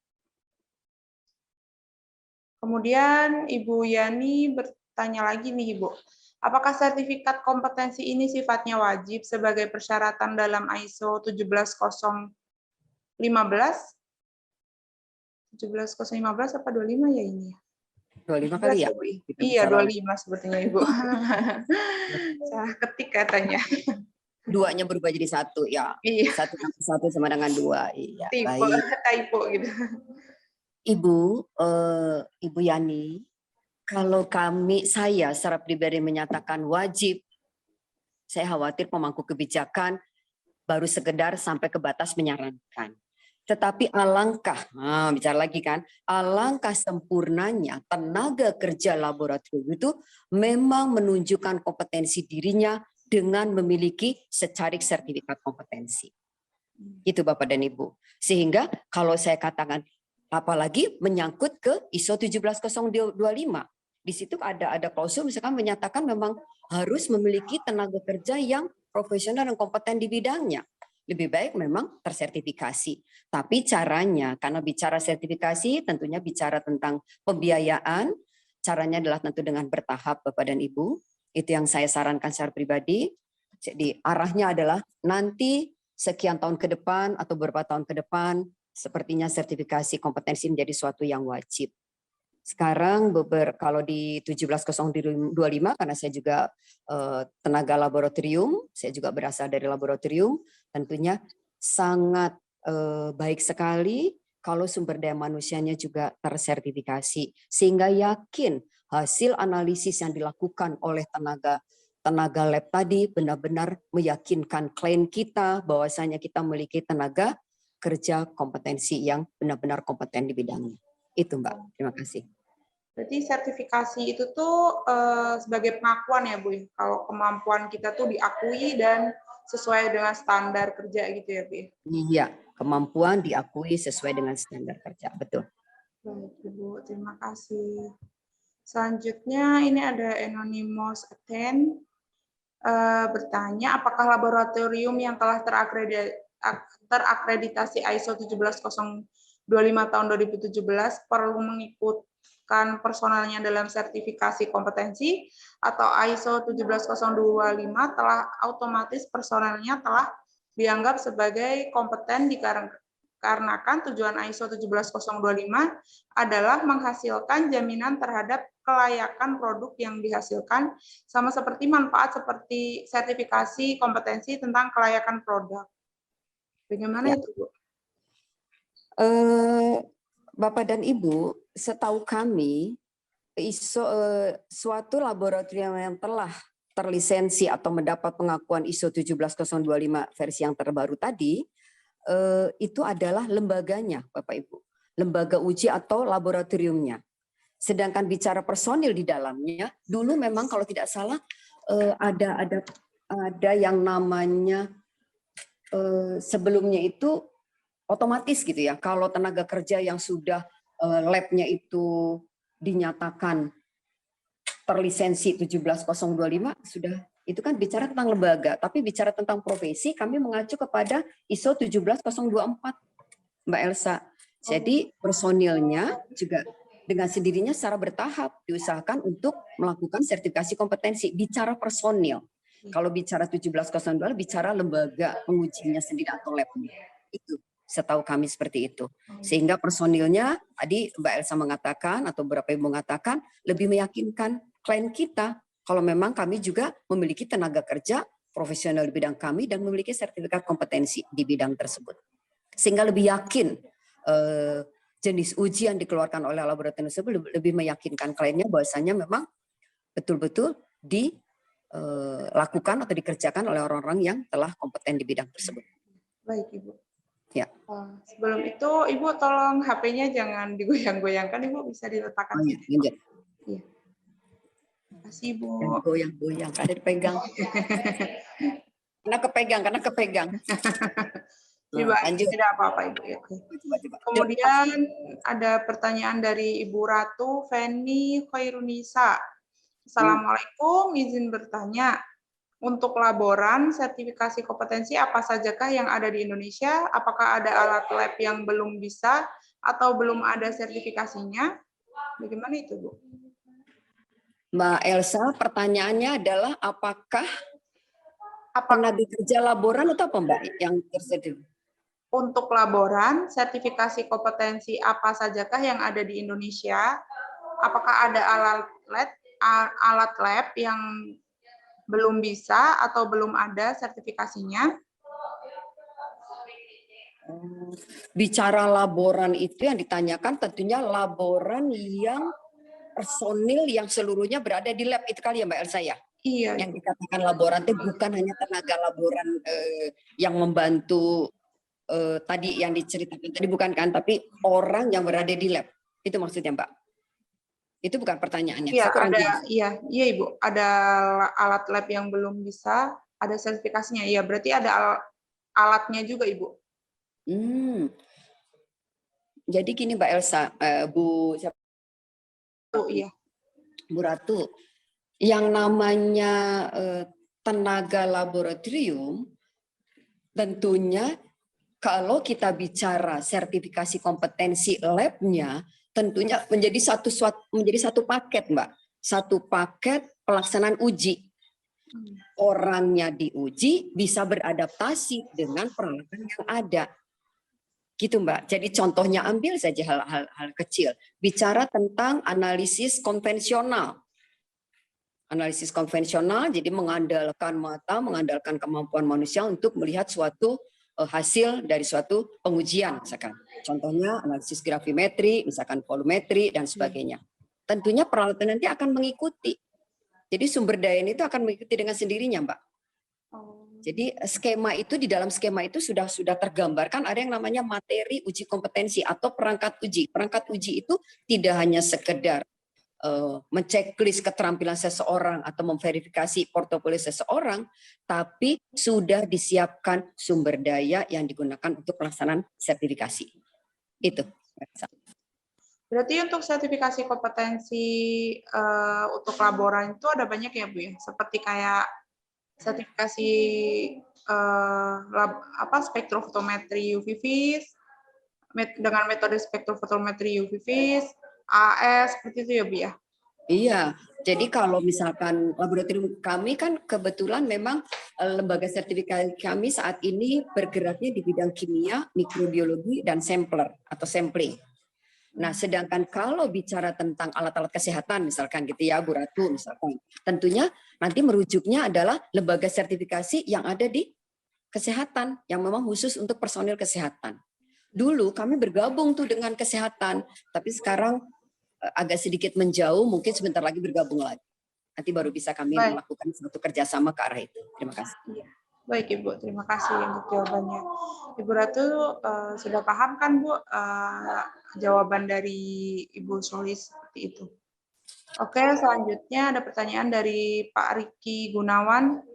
Kemudian Ibu Yani bertanya lagi nih Ibu. Apakah sertifikat kompetensi ini sifatnya wajib sebagai persyaratan dalam ISO 17015? 17015 apa 25 ya ini? 25 kali ya? Iya, 25 sepertinya Ibu. Salah ketik katanya. 2-nya berubah jadi 1 ya. Iya. 1 sama dengan 2. Iya, typo gitu. Ibu Yani, kalau saya secara pribadi menyatakan wajib, saya khawatir pemangku kebijakan baru sekedar sampai ke batas menyarankan. Tetapi bicara lagi kan, alangkah sempurnanya tenaga kerja laboratorium itu memang menunjukkan kompetensi dirinya dengan memiliki secarik sertifikat kompetensi. Itu Bapak dan Ibu. Sehingga kalau saya katakan, apalagi menyangkut ke ISO 17025, di situ ada klausul misalkan menyatakan memang harus memiliki tenaga kerja yang profesional dan kompeten di bidangnya. lebih baik memang tersertifikasi. Tapi caranya, karena bicara sertifikasi tentunya bicara tentang pembiayaan, caranya adalah tentu dengan bertahap Bapak dan Ibu. Itu yang saya sarankan secara pribadi. Jadi arahnya adalah nanti sekian tahun ke depan atau beberapa tahun ke depan, sepertinya sertifikasi kompetensi menjadi suatu yang wajib. Sekarang kalau di 17.025 karena saya juga tenaga laboratorium, saya juga berasal dari laboratorium, tentunya sangat baik sekali kalau sumber daya manusianya juga tersertifikasi sehingga yakin hasil analisis yang dilakukan oleh tenaga lab tadi benar-benar meyakinkan klien kita bahwasanya kita memiliki tenaga kerja kompetensi yang benar-benar kompeten di bidangnya. Itu Mbak, terima kasih. Berarti sertifikasi itu tuh sebagai pengakuan ya Bu, kalau kemampuan kita tuh diakui dan sesuai dengan standar kerja gitu ya Bu? Iya, kemampuan diakui sesuai dengan standar kerja, betul. Baik Ibu, terima kasih. Selanjutnya ini ada Anonymous Attend bertanya, apakah laboratorium yang telah terakreditasi ISO 17025 tahun 2017 perlu mengikutkan personalnya dalam sertifikasi kompetensi atau ISO 17025 telah otomatis personalnya telah dianggap sebagai kompeten dikarenakan tujuan ISO 17025 adalah menghasilkan jaminan terhadap kelayakan produk yang dihasilkan, sama seperti manfaat seperti sertifikasi kompetensi tentang kelayakan produk. Bagaimana itu, Bu? Bapak dan Ibu, setahu kami, suatu laboratorium yang telah terlisensi atau mendapat pengakuan ISO 17025 versi yang terbaru tadi, itu adalah lembaganya, Bapak Ibu. Lembaga uji atau laboratoriumnya. Sedangkan bicara personil di dalamnya, dulu memang kalau tidak salah ada yang namanya sebelumnya itu otomatis gitu ya. Kalau tenaga kerja yang sudah labnya itu dinyatakan terlisensi 17025 sudah, itu kan bicara tentang lembaga, tapi bicara tentang profesi kami mengacu kepada ISO 17024 Mbak Elsa. Jadi personilnya juga dengan sendirinya secara bertahap diusahakan untuk melakukan sertifikasi kompetensi. Bicara personil. Kalau bicara 1702 bicara lembaga pengujinya sendiri atau labnya. Itu setahu kami seperti itu. Sehingga personilnya tadi Mbak Elsa mengatakan atau beberapa ibu mengatakan lebih meyakinkan klien kita kalau memang kami juga memiliki tenaga kerja profesional di bidang kami dan memiliki sertifikat kompetensi di bidang tersebut. Sehingga lebih yakin jenis uji yang dikeluarkan oleh laboratorium tersebut lebih meyakinkan kliennya bahwasanya memang betul-betul dilakukan atau dikerjakan oleh orang-orang yang telah kompeten di bidang tersebut. Baik Ibu. Ya. Sebelum itu Ibu tolong HP-nya jangan digoyang-goyangkan, Ibu bisa diletakkan. Oh, iya, lanjut. Iya. Terima kasih Ibu. Goyang-goyang, karena dipegang. karena kepegang. Tidak apa-apa Ibu. Ya. Kemudian ada pertanyaan dari Ibu Ratu Feni Khairunisa. Assalamualaikum, izin bertanya. Untuk laboran sertifikasi kompetensi apa sajakah yang ada di Indonesia? Apakah ada alat lab yang belum bisa atau belum ada sertifikasinya? Bagaimana itu, Bu? Mbak Elsa, pertanyaannya adalah apakah tenaga kerja laboran atau apa Mbak yang tersedia? Untuk laboran, sertifikasi kompetensi apa sajakah yang ada di Indonesia? Apakah ada alat lab yang belum bisa atau belum ada sertifikasinya? Bicara laboran itu yang ditanyakan tentunya laboran yang personil yang seluruhnya berada di lab itu kali ya Mbak Elsa ya? Iya. Yang dikatakan laboran itu bukan hanya tenaga laboran yang membantu tadi yang diceritakan tadi bukan kan, tapi orang yang berada di lab. Itu maksudnya Mbak? Itu bukan pertanyaannya. Iya Ibu, ada alat lab yang belum bisa, ada sertifikasinya. Iya, berarti ada alatnya juga Ibu. Jadi gini Mbak Elsa, Bu siapa? Iya. Bu Ratu, yang namanya tenaga laboratorium tentunya kalau kita bicara sertifikasi kompetensi labnya, tentunya menjadi satu paket, Mbak. Satu paket pelaksanaan uji. Orangnya diuji bisa beradaptasi dengan peralatan yang ada. Gitu, Mbak. Jadi contohnya ambil saja hal-hal kecil. Bicara tentang analisis konvensional. Analisis konvensional jadi mengandalkan mata, mengandalkan kemampuan manusia untuk melihat suatu hasil dari suatu pengujian, misalkan. Contohnya analisis gravimetri, misalkan volumetri, dan sebagainya. Tentunya peralatan nanti akan mengikuti. Jadi sumber daya itu akan mengikuti dengan sendirinya, Mbak. Jadi skema itu, di dalam skema itu sudah tergambarkan ada yang namanya materi uji kompetensi atau perangkat uji. Perangkat uji itu tidak hanya sekedar menceklis keterampilan seseorang atau memverifikasi portofolio seseorang, tapi sudah disiapkan sumber daya yang digunakan untuk pelaksanaan sertifikasi. Itu. Berarti untuk sertifikasi kompetensi untuk laboran itu ada banyak ya, Bu ya? Seperti kayak sertifikasi spektrofotometri UV vis dengan metode spektrofotometri UV vis, AS, seperti itu ya, Bu ya? Iya, jadi kalau misalkan laboratorium kami kan kebetulan memang lembaga sertifikasi kami saat ini bergeraknya di bidang kimia, mikrobiologi, dan sampler atau sampling. Nah, sedangkan kalau bicara tentang alat-alat kesehatan misalkan gitu ya, Bu Ratu misalkan, tentunya nanti merujuknya adalah lembaga sertifikasi yang ada di kesehatan, yang memang khusus untuk personil kesehatan. Dulu kami bergabung tuh dengan kesehatan, tapi sekarang agak sedikit menjauh, mungkin sebentar lagi bergabung lagi. Nanti baru bisa kami melakukan suatu kerjasama ke arah itu. Terima kasih. Baik Ibu, terima kasih untuk jawabannya. Ibu Ratu sudah paham kan Bu jawaban dari Ibu Solis seperti itu. Oke, selanjutnya ada pertanyaan dari Pak Riki Gunawan.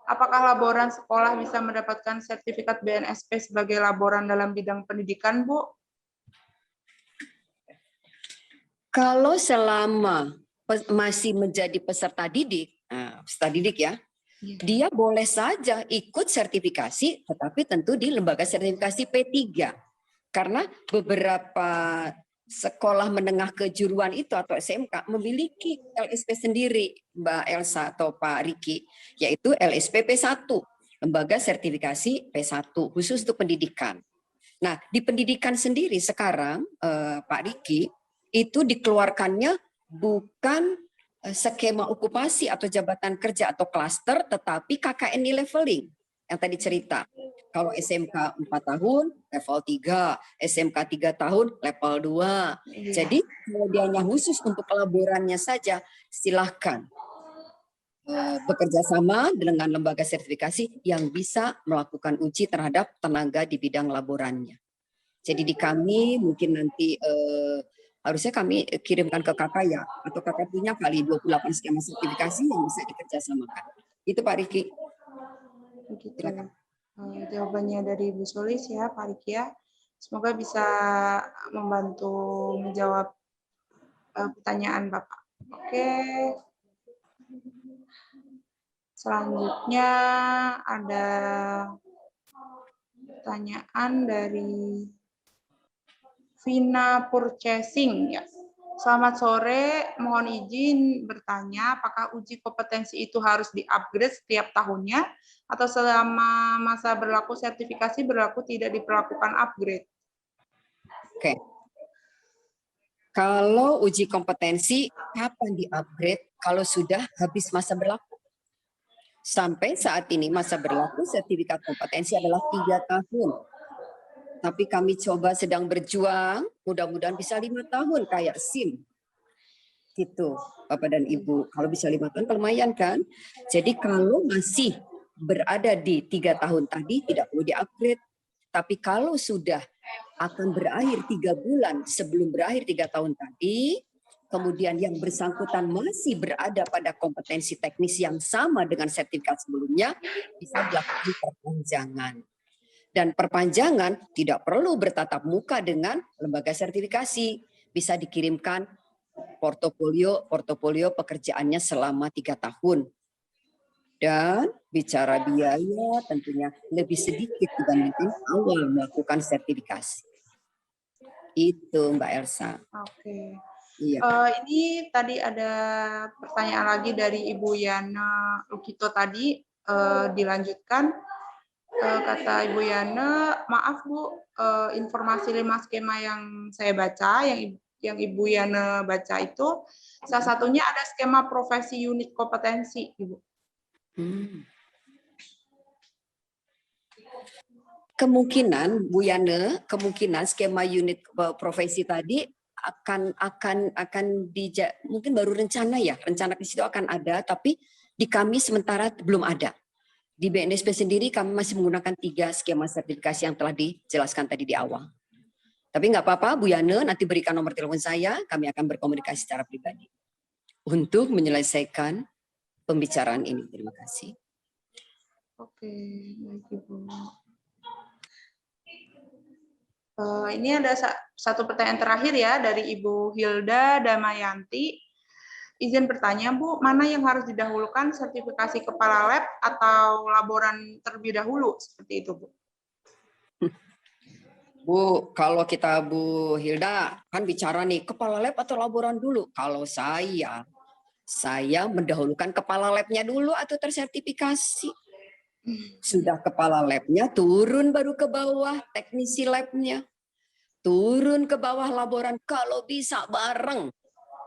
Apakah laboran sekolah bisa mendapatkan sertifikat BNSP sebagai laboran dalam bidang pendidikan, Bu? Kalau selama masih menjadi peserta didik ya, dia boleh saja ikut sertifikasi, tetapi tentu di lembaga sertifikasi P3. Karena beberapa sekolah menengah kejuruan itu atau SMK memiliki LSP sendiri, Mbak Elsa atau Pak Riki, yaitu LSP P1, lembaga sertifikasi P1, khusus untuk pendidikan. Nah, di pendidikan sendiri sekarang, Pak Riki, itu dikeluarkannya bukan skema okupasi atau jabatan kerja atau klaster, tetapi KKNI leveling yang tadi cerita. Kalau SMK 4 tahun, level 3, SMK 3 tahun, level 2. Jadi kalau dia hanya khusus untuk laborannya saja, silahkan bekerja sama dengan lembaga sertifikasi yang bisa melakukan uji terhadap tenaga di bidang laborannya. Jadi di kami mungkin nanti harusnya kami kirimkan ke kakak ya, atau kakak punya kali 28 skema sertifikasi yang bisa dikerjasamakan. Itu Pak Riki. Begitu. Jawabannya dari Bu Solis ya, Pak Riki ya. Semoga bisa membantu menjawab pertanyaan Bapak. Oke. Selanjutnya ada pertanyaan dari Vina Purchasing ya. Selamat sore, mohon izin bertanya apakah uji kompetensi itu harus di-upgrade setiap tahunnya atau selama masa berlaku sertifikasi berlaku tidak diperlakukan upgrade? Oke. Kalau uji kompetensi kapan di-upgrade kalau sudah habis masa berlaku? Sampai saat ini masa berlaku sertifikat kompetensi adalah 3 tahun. Tapi kami coba sedang berjuang, mudah-mudahan bisa 5 tahun kayak SIM. Gitu, Bapak dan Ibu. Kalau bisa 5 tahun, lumayan kan? Jadi kalau masih berada di 3 tahun tadi, tidak perlu di-upgrade. Tapi kalau sudah akan berakhir 3 bulan sebelum berakhir 3 tahun tadi, kemudian yang bersangkutan masih berada pada kompetensi teknis yang sama dengan sertifikat sebelumnya, bisa dilakukan perpanjangan. Dan perpanjangan tidak perlu bertatap muka dengan lembaga sertifikasi. Bisa dikirimkan portofolio pekerjaannya selama 3 tahun. Dan bicara biaya tentunya lebih sedikit dibandingkan awal melakukan sertifikasi. Itu Mbak Elsa. Oke. Iya. Ini tadi ada pertanyaan lagi dari Ibu Yana Lukito tadi, dilanjutkan. Kata Ibu Yana, maaf Bu, informasi 5 skema yang saya baca, yang Ibu Yana baca itu, salah satunya ada skema profesi unit kompetensi, Ibu. Kemungkinan Bu Yana, kemungkinan skema unit profesi tadi akan mungkin baru rencana ya, rencana di situ akan ada, tapi di kami sementara belum ada. Di BNSP sendiri kami masih menggunakan 3 skema sertifikasi yang telah dijelaskan tadi di awal. Tapi nggak apa-apa Bu Yana, nanti berikan nomor telepon saya, kami akan berkomunikasi secara pribadi untuk menyelesaikan pembicaraan ini. Terima kasih. Oke, baik Ibu. Ini ada satu pertanyaan terakhir ya dari Ibu Hilda Damayanti. Izin bertanya Bu, mana yang harus didahulukan, sertifikasi kepala lab atau laboran terlebih dahulu? Seperti itu Bu. Bu, kalau kita Bu Hilda kan bicara nih kepala lab atau laboran dulu. Kalau saya mendahulukan kepala labnya dulu atau tersertifikasi. Sudah kepala labnya turun baru ke bawah teknisi labnya. Turun ke bawah laboran kalau bisa bareng.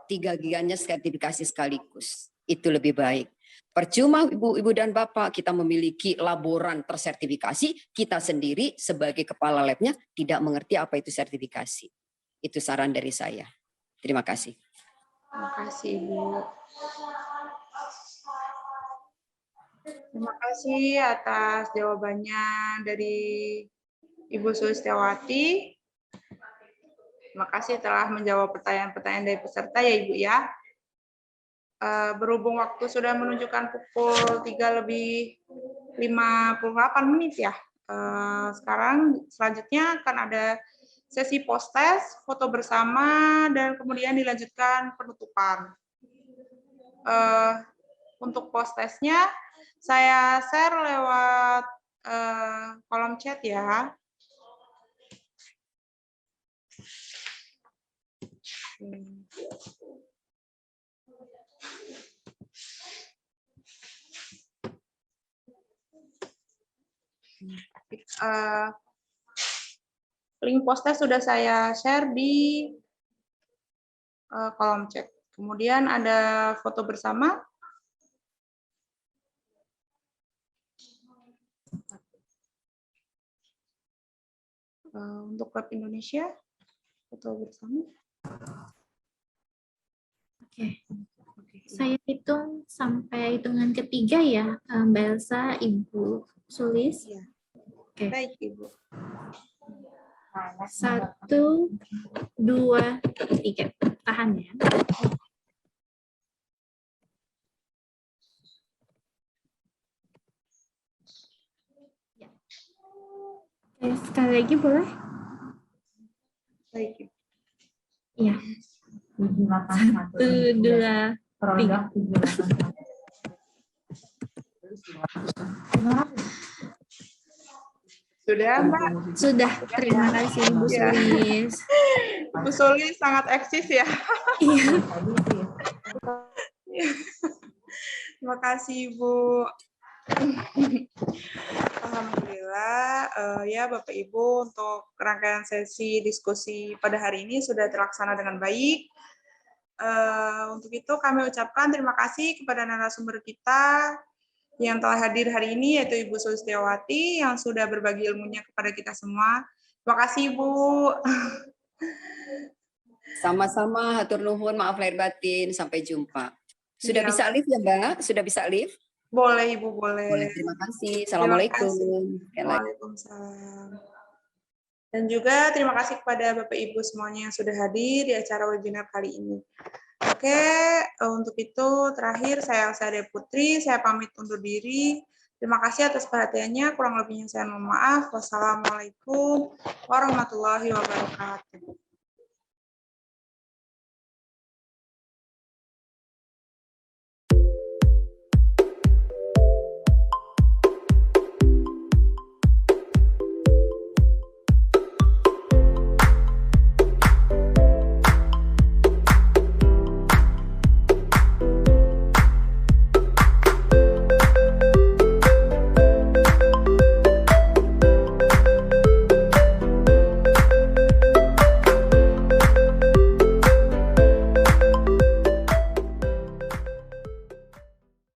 3-giganya sertifikasi sekaligus. Itu lebih baik. Percuma Ibu dan Bapak kita memiliki laboran tersertifikasi, kita sendiri sebagai kepala labnya tidak mengerti apa itu sertifikasi. Itu saran dari saya. Terima kasih. Terima kasih Ibu. Terima kasih atas jawabannya dari Ibu Sulistiawati. Terima kasih telah menjawab pertanyaan-pertanyaan dari peserta ya Ibu ya. Berhubung waktu sudah menunjukkan pukul 3:58 ya. Sekarang selanjutnya akan ada sesi post-test, foto bersama, dan kemudian dilanjutkan penutupan. Untuk post-testnya, saya share lewat kolom chat ya. Link post-test sudah saya share di kolom chat. Kemudian ada foto bersama. Untuk Lab Indonesia, foto bersama. Oke. Saya hitung sampai hitungan ketiga ya, Mbak Elsa, Ibu Sulis. Ya. Oke. Baik, Ibu. 1, 2, 3. Tahan ya. Oke, sekali lagi boleh? Baik, Ibu. Iya. 1, 2, 3. Sudah, Mbak? Sudah, terima kasih Ibu Ya. Sulis. Ibu Sulis sangat eksis ya. Iya. Terima kasih, Ibu. Alhamdulillah, ya Bapak Ibu, untuk rangkaian sesi diskusi pada hari ini sudah terlaksana dengan baik. Untuk itu kami ucapkan terima kasih kepada narasumber kita yang telah hadir hari ini, yaitu Ibu Sulistiawati, yang sudah berbagi ilmunya kepada kita semua. Terima kasih, Ibu. Sama-sama, hatur nuhun, maaf lahir batin, sampai jumpa. Sudah Ya. bisa live ya Mbak? Sudah bisa live? Boleh, Ibu, boleh. Boleh, terima kasih. Assalamualaikum. Waalaikumsalam. Dan juga terima kasih kepada Bapak Ibu semuanya yang sudah hadir di acara webinar kali ini. Oke, untuk itu terakhir saya Elsa Ade Putri, saya pamit undur diri. Terima kasih atas perhatiannya, kurang lebihnya saya mohon maaf. Wassalamualaikum warahmatullahi wabarakatuh.